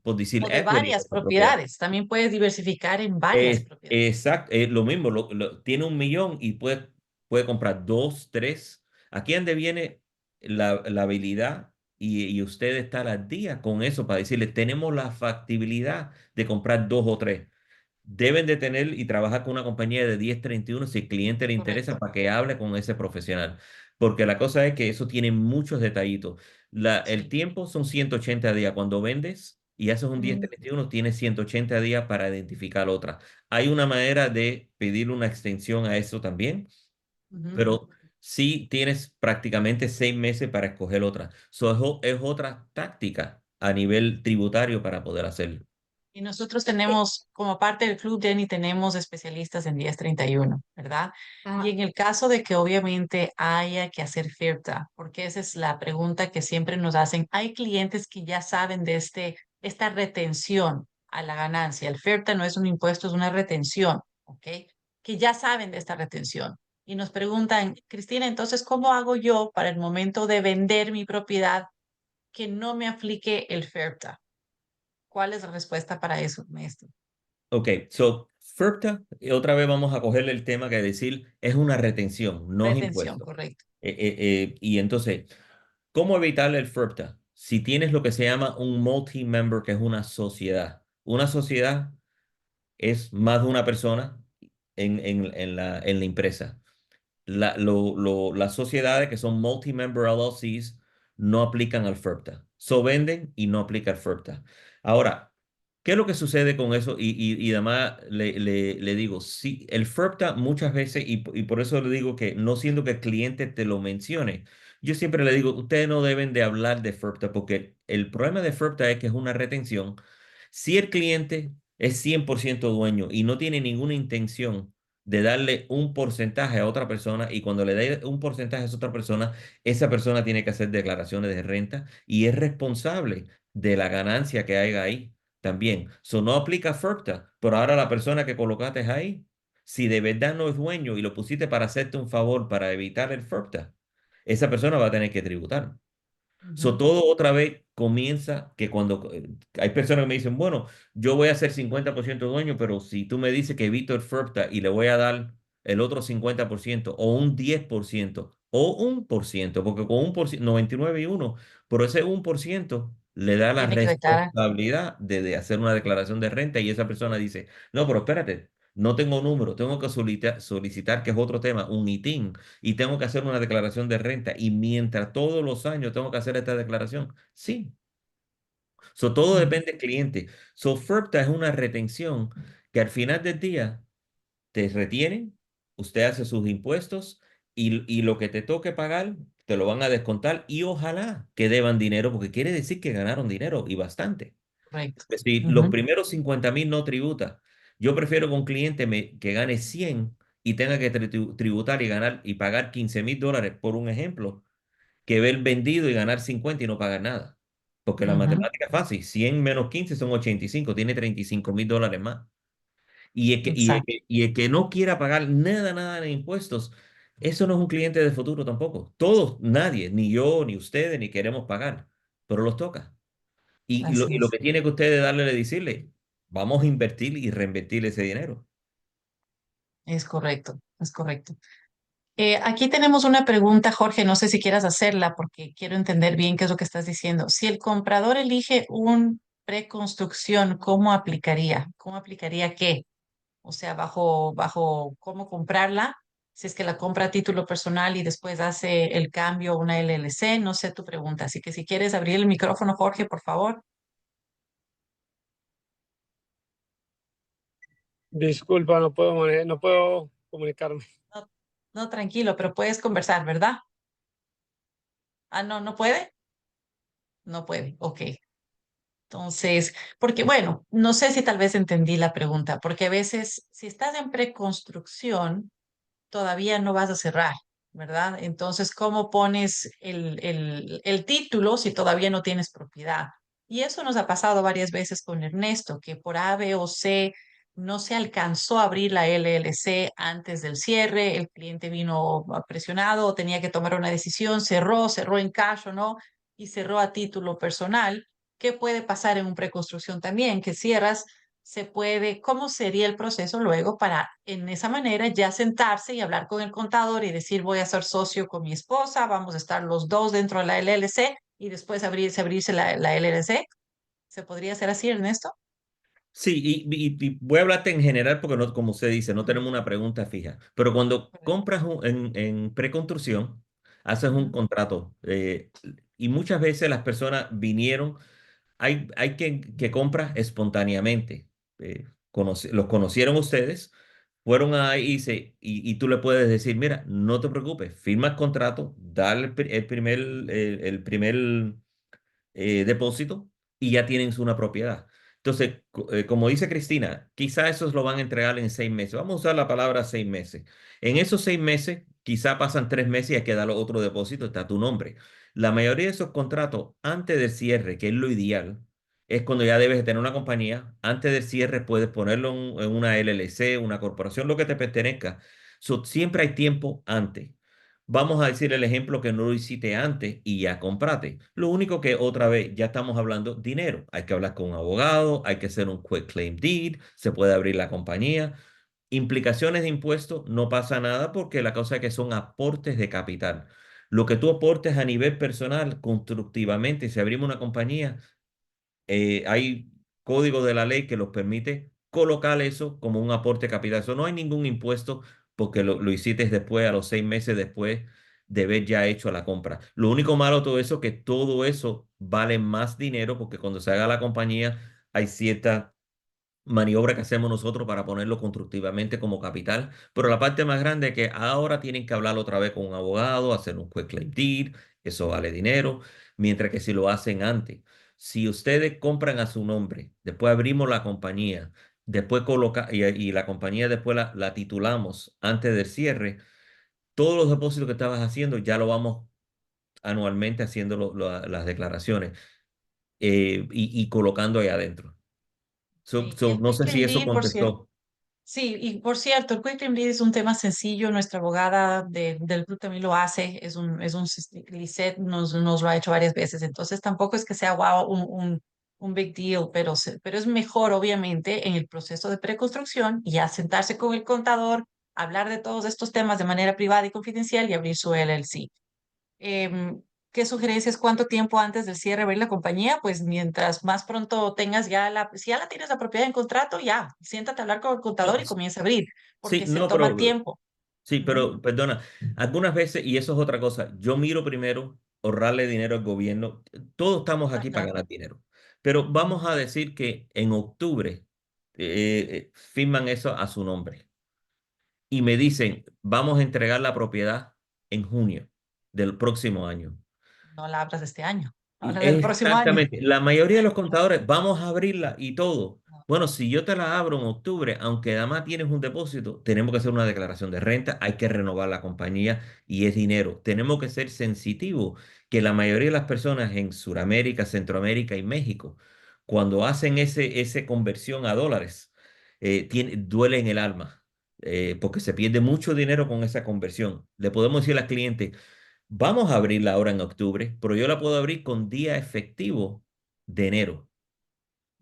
por decir, O de equity en varias esa propiedad. propiedades. También puedes diversificar en varias propiedades. Exacto, lo mismo, tiene 1,000,000 y puede comprar dos, tres. Aquí es donde viene la habilidad y usted estar al día con eso para decirle, tenemos la factibilidad de comprar dos o tres. Deben de tener y trabajar con una compañía de 1031 si el cliente le interesa Correcto. para que hable con ese profesional. Porque la cosa es que eso tiene muchos detallitos. El Sí. tiempo son 180 días. Cuando vendes y haces un Mm, 1031, tienes 180 días para identificar otra. Hay una manera de pedir una extensión a eso también, ujú. pero sí tienes prácticamente 6 meses para escoger otra. Es otra táctica a nivel tributario para poder hacerlo. Y nosotros tenemos, como parte del club, Jenny, tenemos especialistas en 1031, ¿verdad? Y Ah, en el caso de que obviamente haya que hacer FIRTA, porque esa es la pregunta que siempre nos hacen, hay clientes que ya saben de esta retención a la ganancia. El FIRTA no es un impuesto, es una retención, ¿ok? Que ya saben de esta retención. Y nos preguntan, Cristina, entonces, ¿cómo hago yo para el momento de vender mi propiedad que no me aplique el FIRTA? ¿Cuál es la respuesta para eso, maestro? Ok, so FERPTA, otra vez vamos a cogerle el tema que decir es una retención, no es Retención, impuesto. correcto. Y entonces, ¿cómo evitar el FERPTA? Si tienes lo que se llama un multi-member, que es una sociedad. Una sociedad es más de una persona en la empresa. Las sociedades que son multi-member LLCs no aplican al FERPTA. So venden y no aplica el FERPTA. Ahora, ¿qué es lo que sucede con eso? Y además le digo, sí, el FERPTA muchas veces, y por eso le digo que no siendo que el cliente te lo mencione, yo siempre le digo, ustedes no deben de hablar de FERPTA porque el problema de FERPTA es que es una retención. Si el cliente es 100% dueño y no tiene ninguna intención de darle un porcentaje a otra persona y cuando le dé un porcentaje a esa otra persona, esa persona tiene que hacer declaraciones de renta y es responsable de la ganancia que haya ahí también. So no aplica FERPTA, pero ahora la persona que colocaste ahí, si de verdad no es dueño y lo pusiste para hacerte un favor para evitar el FERPTA, esa persona va a tener que tributar. So, Ujú, todo otra vez comienza que cuando hay personas que me dicen, bueno, yo voy a ser 50% dueño, pero si tú me dices que evito el FERPTA y le voy a dar el otro 50% o un 10% o 1%, porque con 1%, 99 y uno, pero ese 1% le da la tiene que declarar. responsabilidad de hacer una declaración de renta y esa persona dice, no, pero espérate, no tengo número, tengo que solicitar, que es otro tema, un ITIN y tengo que hacer una declaración de renta y mientras todos los años tengo que hacer esta declaración. Sí, so, todo Ujú. depende del cliente. So, FERPTA es una retención que al final del día te retienen, usted hace sus impuestos y lo que te toque pagar, te lo van a descontar y ojalá que deban dinero, porque quiere decir que ganaron dinero y bastante. Correcto. Es decir, los Ujú. primeros 50,000 no tributa. Yo prefiero que un cliente que gane 100 y tenga que tributar y ganar y pagar $15,000, por un ejemplo, que ver vendido y ganar 50 y no pagar nada. Porque la Ujú. matemática es fácil. 100 menos 15 son 85, tiene $35,000 más. Exacto. Y el que no quiera pagar nada, nada de impuestos, eso no es un cliente de futuro tampoco. Todos, nadie, ni yo, ni ustedes, ni queremos pagar, pero los toca. Así Y lo es. que tiene que ustedes darle es decirle, vamos a invertir y reinvertir ese dinero. Es correcto. Es correcto. Aquí tenemos una pregunta, Jorge, no sé si quieras hacerla porque quiero entender bien qué es lo que estás diciendo. Si el comprador elige un preconstrucción, ¿cómo aplicaría? ¿Cómo aplicaría qué? O sea, bajo cómo comprarla, si es que la compra a título personal y después hace el cambio a una LLC, no sé tu pregunta. Así que si quieres abrir el micrófono, Jorge, por favor. Disculpa, no puedo comunicarme. No, no, tranquilo, pero puedes conversar, ¿verdad? Ah, no, no puede. No puede. Ok. Entonces, porque bueno, no sé si tal vez entendí la pregunta, porque a veces si estás en preconstrucción, todavía no vas a cerrar, ¿verdad? Entonces, ¿cómo pones el título si todavía no tienes propiedad? Y eso nos ha pasado varias veces con Ernesto, que por A, B o C no se alcanzó a abrir la LLC antes del cierre, el cliente vino presionado o tenía que tomar una decisión, cerró en cash o no, y cerró a título personal. ¿Qué puede pasar en un preconstrucción también? Que cierras se puede, ¿cómo sería el proceso luego para en esa manera ya sentarse y hablar con el contador y decir voy a ser socio con mi esposa, vamos a estar los dos dentro de la LLC y después abrirse la LLC? ¿Se podría hacer así, Ernesto? Sí, y voy a hablarte en general porque no, como usted dice, no tenemos una pregunta fija. Pero cuando Correcto. compras en preconstrucción, haces un Ujú. contrato y muchas veces las personas vinieron. Hay que compra espontáneamente. Los conocieron ustedes, fueron ahí y tú le puedes decir, mira, no te preocupes, firma el contrato, dale el primer depósito y ya tienes una propiedad. Entonces, como dice Cristina, quizá esos lo van a entregar en 6 meses. Vamos a usar la palabra 6 meses. En esos 6 meses, quizá pasan 3 meses y hay que dar otro depósito, está tu nombre. La mayoría de esos contratos, antes del cierre, que es lo ideal, es cuando ya debes de tener una compañía. Antes del cierre puedes ponerlo en una LLC, una corporación, lo que te pertenezca. Siempre hay tiempo antes. Vamos a decir el ejemplo que no lo hiciste antes y ya compraste. Lo único que otra vez ya estamos hablando dinero. Hay que hablar con un abogado, hay que hacer un quick claim deed, se puede abrir la compañía. Implicaciones de impuestos, no pasa nada porque la cosa es que son aportes de capital. Lo que tú aportes a nivel personal, constructivamente, si abrimos una compañía, hay código de la ley que los permite colocar eso como un aporte capital. Eso no hay ningún impuesto porque lo hiciste después, a los 6 meses después de haber ya hecho la compra. Lo único malo de todo eso es que todo eso vale más dinero porque cuando se haga la compañía hay cierta maniobra que hacemos nosotros para ponerlo constructivamente como capital, pero la parte más grande es que ahora tienen que hablar otra vez con un abogado, hacer un quick claim deed, eso vale dinero, mientras que si lo hacen antes, si ustedes compran a su nombre, después abrimos la compañía, después y la compañía después la titulamos antes del cierre, todos los depósitos que estabas haciendo ya lo vamos anualmente haciendo las declaraciones y colocando ahí adentro. Sí, y el No Quick sé si Claim eso Deed, por cierto. contestó. Sí, y por cierto, el Quick Claim Deed es un tema sencillo. Nuestra abogada del club también lo hace. Lisette nos lo ha hecho varias veces. Entonces tampoco es que sea wow, un big deal, pero es mejor, obviamente, en el proceso de preconstrucción y ya sentarse con el contador, hablar de todos estos temas de manera privada y confidencial y abrir su LLC. Em, ¿Qué sugerencias? ¿Cuánto tiempo antes del cierre abrir la compañía? Pues mientras más pronto tengas si ya la tienes la propiedad en contrato, ya, siéntate a hablar con el No, contador y comienza a abrir, sí, porque se no, toma pero tiempo. sí, Ujú. pero perdona, algunas veces, y eso es otra cosa, yo miro primero ahorrarle dinero al gobierno. Todos estamos aquí para Exacto. ganar dinero, pero vamos Ujú. a decir que en octubre firman eso a su nombre y me dicen, vamos a entregar la propiedad en junio del próximo año. No la abras este año, habla del próximo año. Exactamente. La mayoría de los contadores, vamos a abrirla y todo. Bueno, si yo te la abro en octubre, aunque además tienes un depósito, tenemos que hacer una declaración de renta, hay que renovar la compañía y es dinero. Tenemos que ser sensitivos que la mayoría de las personas en Sudamérica, Centroamérica y México, cuando hacen ese conversión a dólares, duele en el alma, porque se pierde mucho dinero con esa conversión. Le podemos decir al cliente, vamos a abrirla ahora en octubre, pero yo la puedo abrir con día efectivo de enero.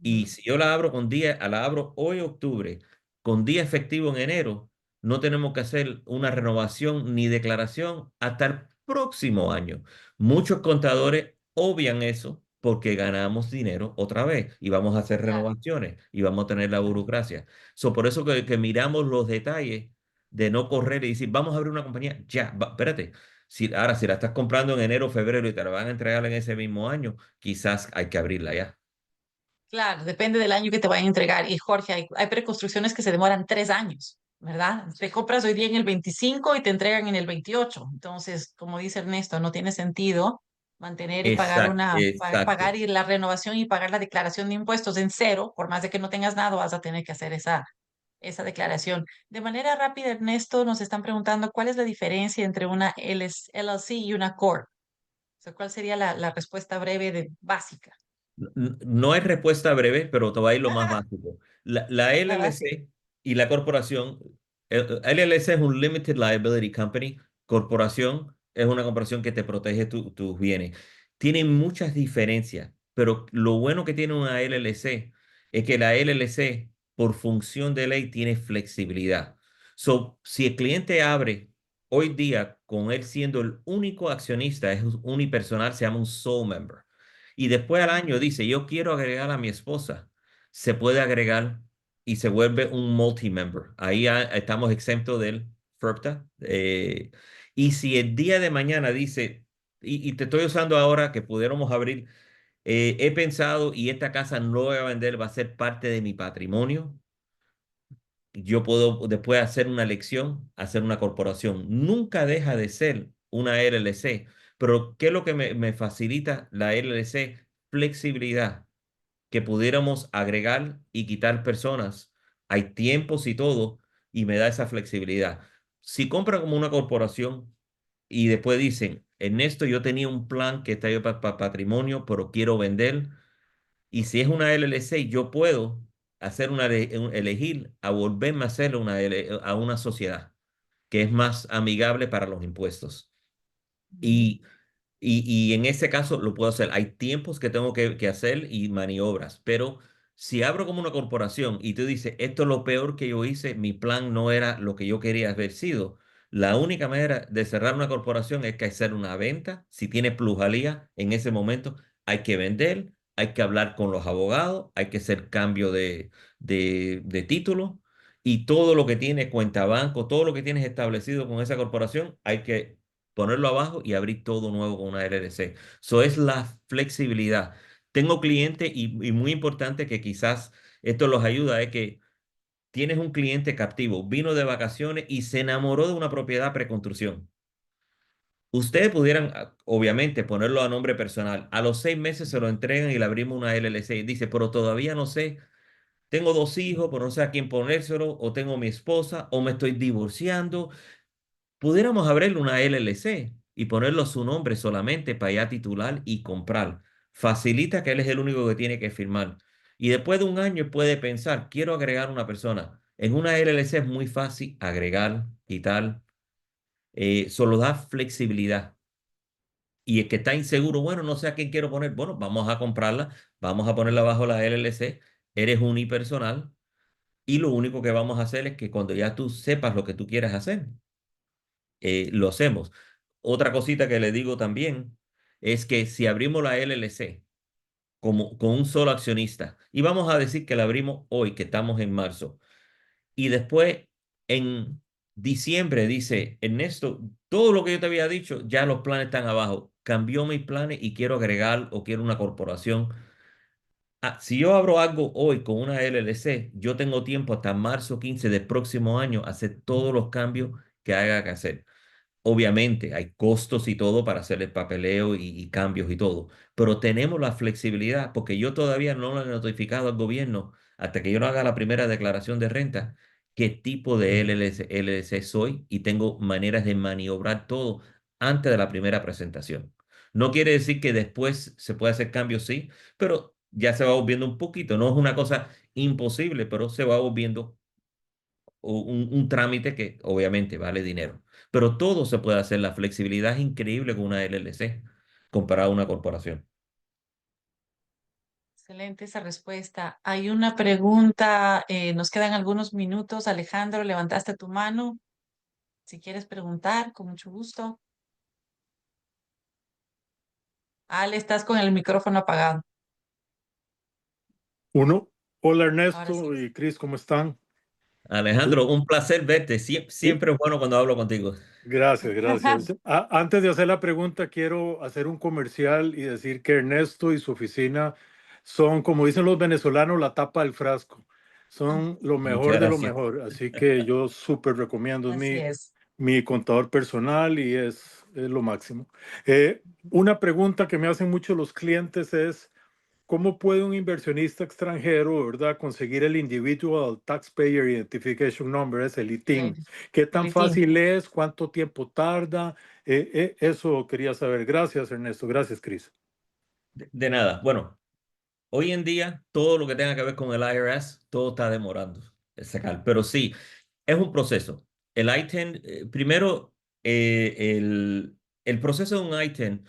Y Ujú. si yo la abro hoy octubre, con día efectivo en enero, no tenemos que hacer una renovación ni declaración hasta el próximo año. Muchos contadores obvian eso porque ganamos dinero otra vez y vamos a hacer Claro, renovaciones y vamos a tener la claro. burocracia. Por eso que miramos los detalles de no correr y decir, vamos a abrir una compañía, ya, espérate. Si la estás comprando en enero o febrero y te la van a entregar en ese mismo año, quizás hay que abrirla ya. Claro, depende del año que te vayan a entregar. Y Jorge, hay preconstrucciones que se demoran 3 años, ¿verdad? Te compras hoy día en el 25 y te entregan en el 28. Entonces, como dice Ernesto, no tiene sentido mantener y pagar Exacto, exacto. pagar y la renovación y pagar la declaración de impuestos en cero, por más de que no tengas nada, vas a tener que hacer esa declaración. De manera rápida, Ernesto, nos están preguntando cuál es la diferencia entre una LLC y una Corp. O sea, ¿cuál sería la respuesta breve básica? No hay respuesta breve, pero te va a ir lo más básico. La La básica. LLC y la corporación, LLC es un Limited Liability Company, corporación es una corporación que te protege tus bienes. Tienen muchas diferencias, pero lo bueno que tiene una LLC es que la LLC, por función de ley, tiene flexibilidad. Si el cliente abre hoy día con él siendo el único accionista, es unipersonal, se llama un sole member y después al año dice, yo quiero agregar a mi esposa, se puede agregar y se vuelve un multi-member. Ahí estamos exentos del FERPTA. Y si el día de mañana dice, y te estoy usando ahora que pudiéramos abrir, he pensado y esta casa no la voy a vender, va a ser parte de mi patrimonio. Yo puedo después hacer una elección, hacer una corporación. Nunca deja de ser una LLC. Pero ¿qué es lo que me facilita la LLC? Flexibilidad, que pudiéramos agregar y quitar personas. Hay tiempos y todo, y me da esa flexibilidad. Si compra como una corporación y después dicen, Ernesto, yo tenía un plan que está yo para patrimonio, pero quiero vender. Y si es una LLC, yo puedo hacer elegir a volverme a hacer a una sociedad que es más amigable para los impuestos. Ujú. Y y en ese caso lo puedo hacer. Hay tiempos que tengo que hacer y maniobras, pero si abro como una corporación y tú dices, esto es lo peor que yo hice, mi plan no era lo que yo quería haber sido, la única manera de cerrar una corporación es que hacer una venta. Si tiene plusvalía, en ese momento hay que vender, hay que hablar con los abogados, hay que hacer cambio de título y todo lo que tiene cuenta banco, todo lo que tienes establecido con esa corporación, hay que ponerlo abajo y abrir todo nuevo con una LLC. Eso es la flexibilidad. Tengo clientes y muy importante que quizás esto los ayuda, es que tienes un cliente captivo, vino de vacaciones y se enamoró de una propiedad preconstrucción. Ustedes pudieran, obviamente, ponerlo a nombre personal. A los 6 meses se lo entregan y le abrimos una LLC. Dice, pero todavía no sé, tengo 2 hijos, pero no sé a quién ponérselo, o tengo mi esposa, o me estoy divorciando. Pudiéramos abrirle una LLC y ponerlo a su nombre solamente para ya titular y comprar. Facilita que él es el único que tiene que firmar. Y después de un año puede pensar, quiero agregar una persona. En una LLC es muy fácil agregar, quitar, solo da flexibilidad. Y el que está inseguro, bueno, no sé a quién quiero poner, bueno, vamos a comprarla, vamos a ponerla bajo la LLC, eres unipersonal y lo único que vamos a hacer es que cuando ya tú sepas lo que tú quieres hacer, lo hacemos. Otra cosita que le digo también es que si abrimos la LLC como con un solo accionista y vamos a decir que la abrimos hoy, que estamos en marzo, y después en diciembre dice, Ernesto, todo lo que yo te había dicho, ya los planes están abajo, cambió mis planes y quiero agregar o quiero una corporación. Si yo abro algo hoy con una LLC, yo tengo tiempo hasta marzo 15 del próximo año a hacer todos los cambios que haya que hacer. Obviamente hay costos y todo para hacer el papeleo y cambios y todo, pero tenemos la flexibilidad porque yo todavía no lo he notificado al gobierno hasta que yo no haga la primera declaración de renta, qué tipo de LLC soy y tengo maneras de maniobrar todo antes de la primera presentación. No quiere decir que después se puede hacer cambios, sí, pero ya se va volviendo un poquito. No es una cosa imposible, pero se va volviendo un trámite que obviamente vale dinero. Pero todo se puede hacer. La flexibilidad es increíble con una LLC comparada a una corporación. Excelente esa respuesta. Hay una pregunta, nos quedan algunos minutos. Alejandro, levantaste tu mano. Si quieres preguntar, con mucho gusto. Ale, estás con el micrófono apagado. Uno, hola Ahora sí. Ernesto y Cris, ¿cómo están? Alejandro, un placer verte. Sí, Siempre es bueno cuando hablo contigo. gracias, gracias. Antes de hacer la pregunta, quiero hacer un comercial y decir que Ernesto y su oficina son, como dicen los venezolanos, la tapa del frasco. Son lo Muchas mejor de lo gracias. mejor. Así que yo súper recomiendo. Es Así es. mi contador personal y es lo máximo. Una pregunta que me hacen mucho los clientes es, ¿cómo puede un inversionista extranjero, verdad, conseguir el Individual Taxpayer Identification Number, es el ITIN? Excelente. ¿Qué tan Litín. fácil es? ¿Cuánto tiempo tarda? Eso quería saber. Gracias, Ernesto. Gracias, Cris. De nada. Bueno, hoy en día todo lo que tenga que ver con el IRS, todo está demorando de sacar. Pero sí, es un proceso. El ITIN, primero, el proceso de un ITIN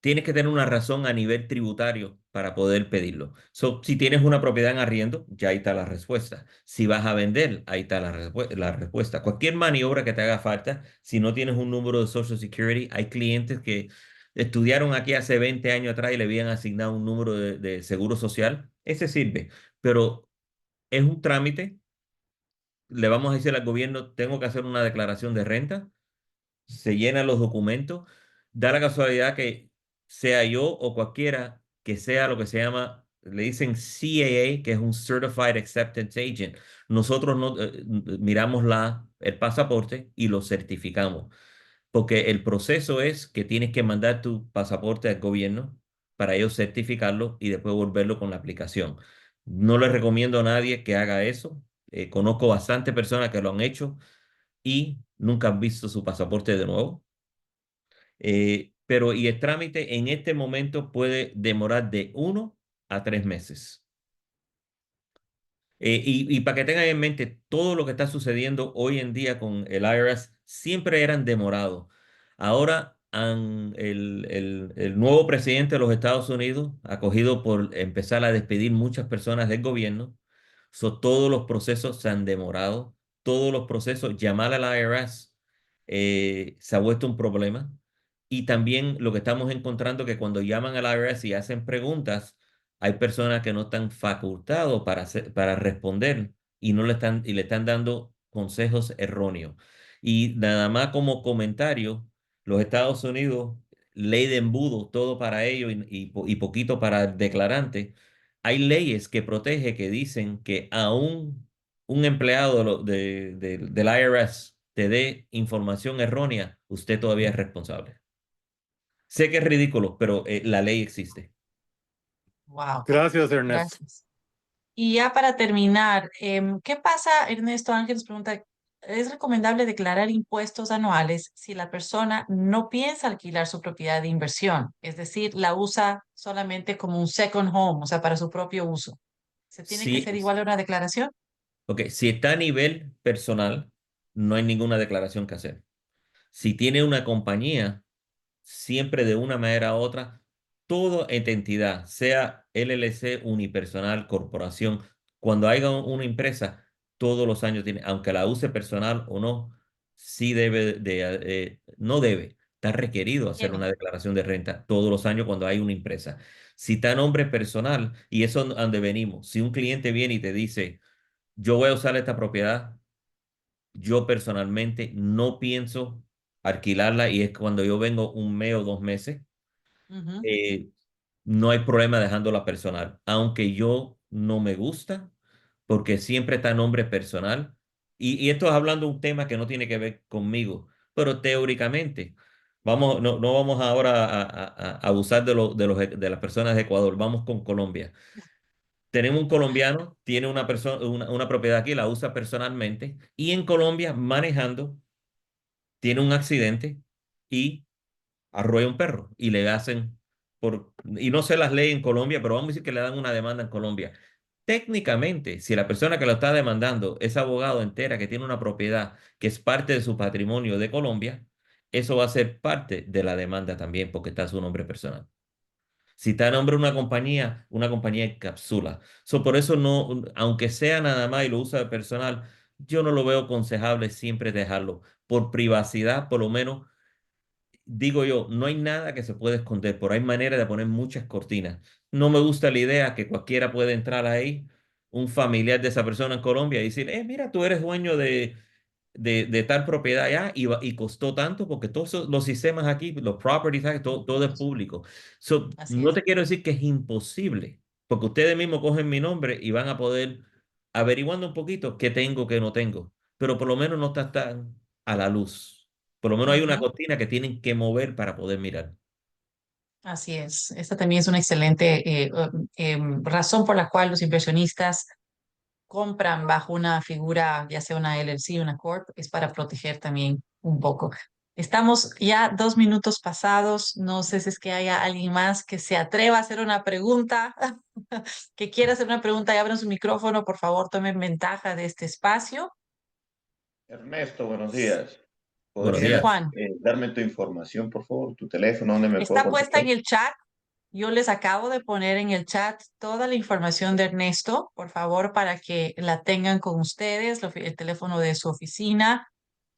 tienes que tener una razón a nivel tributario para poder pedirlo. Si tienes una propiedad en arriendo, ya ahí está la respuesta. Si vas a vender, ahí está la respuesta. Cualquier maniobra que te haga falta, si no tienes un número de Social Security, hay clientes que estudiaron aquí hace 20 años atrás y le habían asignado un número de seguro social. Ese sirve, pero es un trámite. Le vamos a decir al gobierno, tengo que hacer una declaración de renta, se llenan los documentos, da la casualidad que sea yo o cualquiera que sea lo que se llama, le dicen CAA, que es un Certified Acceptance Agent. Nosotros no, miramos el pasaporte y lo certificamos, porque el proceso es que tienes que mandar tu pasaporte al gobierno para ellos certificarlo y después volverlo con la aplicación. No le recomiendo a nadie que haga eso. Conozco bastante personas que lo han hecho y nunca han visto su pasaporte de nuevo. Pero y el trámite en este momento puede demorar de 1 a 3 meses. Y para que tengan en mente, todo lo que está sucediendo hoy en día con el IRS siempre eran demorados. Ahora el nuevo presidente de los Estados Unidos ha cogido por empezar a despedir muchas personas del gobierno. Todos los procesos se han demorado. Todos los procesos, llamar al IRS se ha vuelto un problema. Y también lo que estamos encontrando que cuando llaman al IRS y hacen preguntas, hay personas que no están facultados para responder y le están dando consejos erróneos. Y nada más como comentario, los Estados Unidos, ley de embudo, todo para ellos y poquito para el declarante. Hay leyes que protege que dicen que aún un empleado del IRS te dé información errónea, usted todavía es responsable. Sé que es ridículo, pero la ley existe. Wow. Gracias, Ernesto. Gracias. Y ya para terminar, ¿qué pasa? Ernesto Ángeles pregunta, ¿es recomendable declarar impuestos anuales si la persona no piensa alquilar su propiedad de inversión? Es decir, la usa solamente como un second home, o sea, para su propio uso. ¿Se tiene que Sí, hacer igual una declaración? ok, si está a nivel personal, no hay ninguna declaración que hacer. Si tiene una compañía, siempre de una manera u otra, toda entidad, sea LLC, unipersonal, corporación, cuando haya una empresa, todos los años tiene, aunque la use personal o no, sí no debe, está requerido hacer Tiene. una declaración de renta todos los años cuando hay una empresa. Si está a nombre personal, y eso es donde venimos, si un cliente viene y te dice, yo voy a usar esta propiedad, yo personalmente no pienso alquilarla y es cuando yo vengo 1 mes o 2 meses, Ujú. eh, no hay problema dejándola personal, aunque yo no me gusta porque siempre está a nombre personal. Y esto es hablando de un tema que no tiene que ver conmigo, pero teóricamente, vamos, no vamos ahora a abusar de las personas de Ecuador, vamos con Colombia. Tenemos un colombiano, tiene una persona, una propiedad aquí, la usa personalmente, y en Colombia, manejando, tiene un accidente y arrolla un perro y le hacen y no sé las leyes en Colombia, pero vamos a decir que le dan una demanda en Colombia. Técnicamente, si la persona que lo está demandando es abogado entera que tiene una propiedad que es parte de su patrimonio de Colombia, eso va a ser parte de la demanda también porque está su nombre personal. Si está a nombre de una compañía encapsula. Por eso no, aunque sea nada más y lo usa de personal, yo no lo veo aconsejable siempre dejarlo. Por privacidad, por lo menos, digo yo, no hay nada que se pueda esconder, pero hay manera de poner muchas cortinas. No me gusta la idea que cualquiera puede entrar ahí, un familiar de esa persona en Colombia y decir, mira, tú eres dueño de tal propiedad allá y costó tanto porque todos los sistemas aquí, los property tax, todo es público. Así No es. te quiero decir que es imposible, porque ustedes mismos cogen mi nombre y van a poder averiguando un poquito qué tengo, qué no tengo, pero por lo menos no está tan a la luz. Por lo menos hay una Ujú. cortina que tienen que mover para poder mirar. Así es. Esta también es una excelente razón por la cual los inversionistas compran bajo una figura, ya sea una LLC, una Corp, es para proteger también un poco. Estamos ya 2 minutos pasados. No sé si es que haya alguien más que se atreva a hacer una pregunta, que quiera hacer una pregunta y abran su micrófono. Por favor, tomen ventaja de este espacio. Ernesto, buenos días. Buenos Sí, ¿Podrías días. Juan. darme tu información, por favor? Tu teléfono, ¿dónde me puedo Está puesta contactar? en el chat. Yo les acabo de poner en el chat toda la información de Ernesto, por favor, para que la tengan con ustedes, el teléfono de su oficina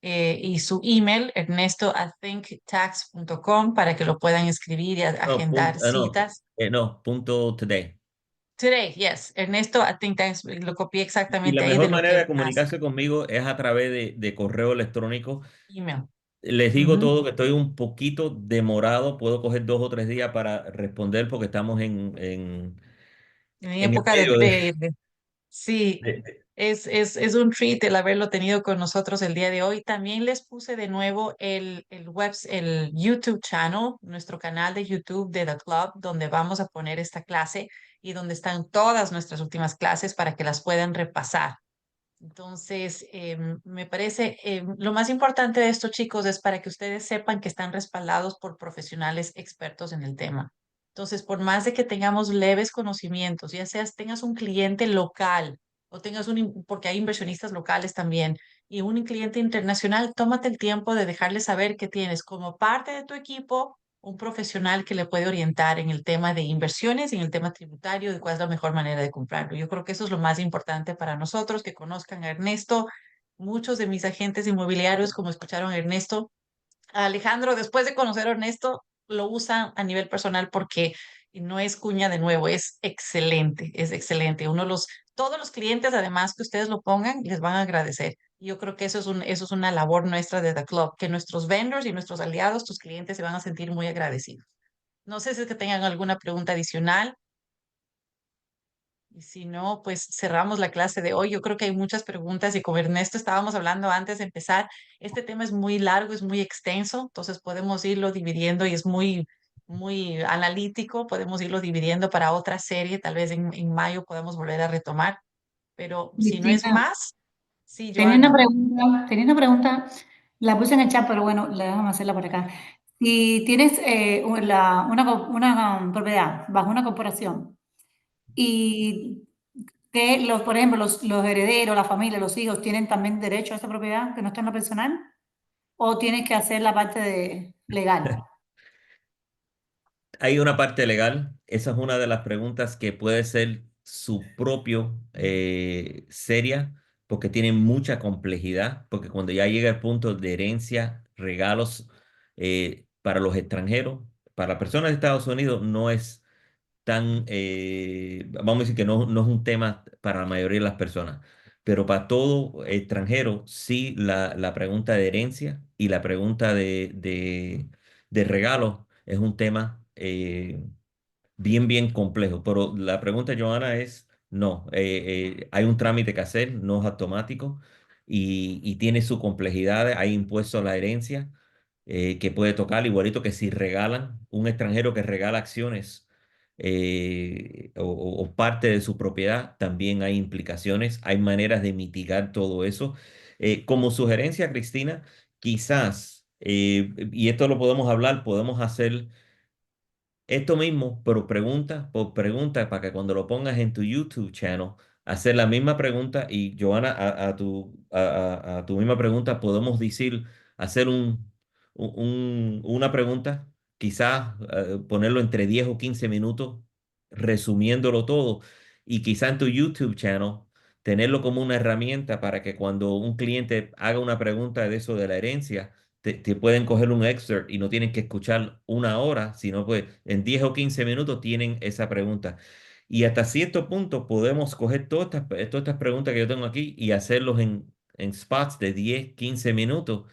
y su email, ernesto@thinktax.com, para que lo puedan escribir y No, agendar citas. no, punto today. Today, yes, Ernesto@thinktax, lo copié Y la exactamente ahí de mejor lo manera que de hace. comunicarse conmigo es a través de correo electrónico. Email. Les digo Ujú. todo que estoy un poquito demorado, puedo coger 2 o 3 días para responder porque estamos En en el época medio sí, de- es un treat el haberlo tenido con nosotros el día de hoy. También les puse de nuevo el YouTube channel, nuestro canal de YouTube de The Club, donde vamos a poner esta clase y donde están todas nuestras últimas clases para que las puedan repasar. Entonces, me parece, lo más importante de esto, chicos, es para que ustedes sepan que están respaldados por profesionales expertos en el tema. Entonces, por más de que tengamos leves conocimientos, ya seas tengas un cliente local o tengas porque hay inversionistas locales también, y un cliente internacional, tómate el tiempo de dejarles saber que tienes como parte de tu equipo un profesional que le puede orientar en el tema de inversiones y en el tema tributario, de cuál es la mejor manera de comprarlo. Yo creo que eso es lo más importante para nosotros, que conozcan a Ernesto. Muchos de mis agentes inmobiliarios, como escucharon a Ernesto, a Alejandro, después de conocer a Ernesto, lo usan a nivel personal porque no es cuña de nuevo, es excelente, es excelente. Todos los clientes, además que ustedes lo pongan, les van a agradecer. Yo creo que eso es una labor nuestra de The Club, que nuestros vendors y nuestros aliados, tus clientes, se van a sentir muy agradecidos. No sé si es que tengan alguna pregunta adicional. Y si no, pues cerramos la clase de hoy. Yo creo que hay muchas preguntas y como Ernesto estábamos hablando antes de empezar, este tema es muy largo, es muy extenso, entonces podemos irlo dividiendo y es muy, muy analítico, podemos irlo dividiendo para otra serie, tal vez en mayo podamos volver a retomar, pero si no es Cristina, más, sí, Joana. tenía una pregunta, la puse en el chat, pero bueno, déjame hacerla por acá. Si tienes una propiedad bajo una corporación y que por ejemplo, los herederos, la familia, los hijos tienen también derecho a esa propiedad que no está en lo personal, o tienes que hacer la parte legal. Hay una parte legal, esa es una de las preguntas que puede ser su propio seria, porque tiene mucha complejidad, porque cuando ya llega el punto de herencia, regalos para los extranjeros, para personas de Estados Unidos no es tan, vamos a decir que no es un tema para la mayoría de las personas, pero para todo extranjero sí la pregunta de herencia y la pregunta de regalos es un tema bien complejo. Pero la pregunta, Joana, es no, hay un trámite que hacer, no es automático. y tiene su complejidad. Hay impuestos a la herencia que puede tocar, igualito que si regalan, un extranjero que regala acciones o parte de su propiedad, también hay implicaciones, hay maneras de mitigar todo eso. Como sugerencia, Cristina, quizás, y esto lo podemos hablar, podemos hacer esto mismo, pero pregunta por pregunta, para que cuando lo pongas en tu YouTube channel, hacer la misma pregunta y Johanna, a tu misma pregunta podemos decir, hacer una pregunta, quizás ponerlo entre 10 o 15 minutos, resumiéndolo todo, y quizás en tu YouTube channel tenerlo como una herramienta para que cuando un cliente haga una pregunta de eso de la herencia, te pueden coger un excerpt y no tienen que escuchar una hora, sino pues en 10 o 15 minutos tienen esa pregunta. Y hasta cierto punto podemos coger todas estas preguntas que yo tengo aquí y hacerlos en spots de 10, 15 minutos.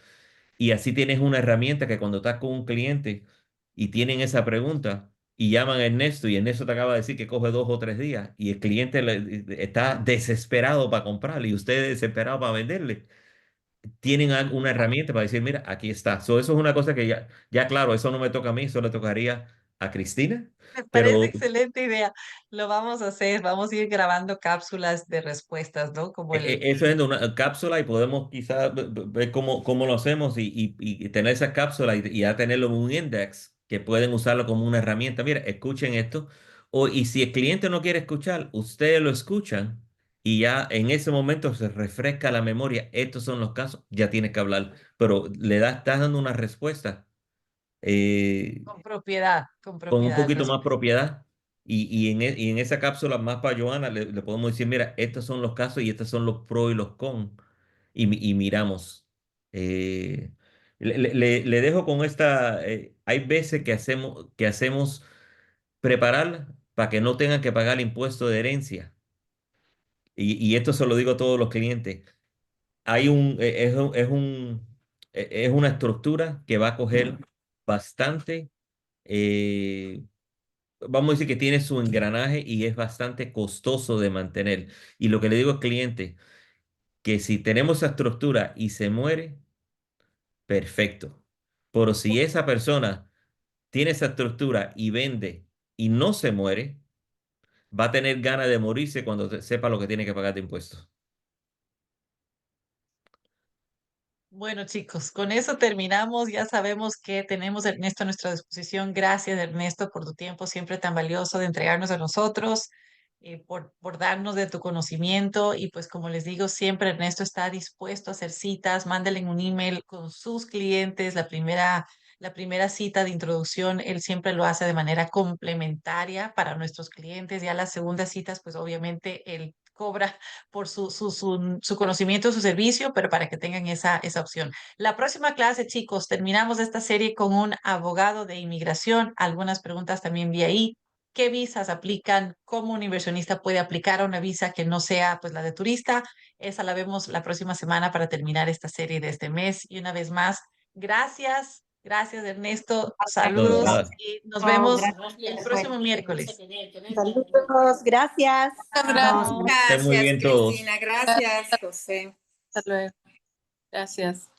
Y así tienes una herramienta que cuando estás con un cliente y tienen esa pregunta y llaman a Ernesto y Ernesto te acaba de decir que coge 2 o 3 días y el cliente está desesperado para comprarle y usted desesperado para venderle, tienen una herramienta para decir, mira, aquí está. Eso es una cosa que ya claro, eso no me toca a mí, eso le tocaría a Cristina, Me parece pero excelente idea. Lo vamos a hacer, vamos a ir grabando cápsulas de respuestas, ¿no? Como el... eso es una cápsula y podemos quizás ver cómo lo hacemos y tener esa cápsula y ya tenerlo en un index que pueden usarlo como una herramienta. Mira, escuchen esto. Y si el cliente no quiere escuchar, ustedes lo escuchan y ya en ese momento se refresca la memoria. Estos son los casos, ya tienes que hablar, pero estás dando una respuesta eh, con con un propiedad. poquito más propiedad. Y en esa cápsula más para Joana le podemos decir, mira, estos son los casos y estos son los pros y los cons. Y miramos. Eh, le dejo con esta, hay veces que hacemos preparar para que no tengan que pagar el impuesto de herencia. Y esto se lo digo a todos los clientes. Hay es una estructura que va a coger bastante vamos a decir que tiene su engranaje y es bastante costoso de mantener. Y lo que le digo al cliente, que si tenemos esa estructura y se muere, perfecto. Pero si esa persona tiene esa estructura y vende y no se muere, va a tener ganas de morirse cuando sepa lo que tiene que pagar de impuestos. Bueno, chicos, con eso terminamos. Ya sabemos que tenemos a Ernesto a nuestra disposición. Gracias, Ernesto, por tu tiempo siempre tan valioso de entregarnos a nosotros, por darnos de tu conocimiento. Y pues como les digo, siempre Ernesto está dispuesto a hacer citas. Mándenle un email con sus clientes. La primera cita de introducción, él siempre lo hace de manera complementaria para nuestros clientes. Ya las segundas citas, pues obviamente él cobra por su conocimiento, su servicio, pero para que tengan esa opción. La próxima clase, chicos, terminamos esta serie con un abogado de inmigración. Algunas preguntas también vi ahí. ¿Qué visas aplican? ¿Cómo un inversionista puede aplicar a una visa que no sea pues la de turista? Esa la vemos la próxima semana para terminar esta serie de este mes. Y una vez más, gracias. Gracias, Ernesto. No, de Saludos nada. y nos No, vemos el gracias. próximo miércoles. Saludos, gracias. No, Estén muy Gracias, bien todos. Cristina. Gracias, José. Hasta luego. Gracias.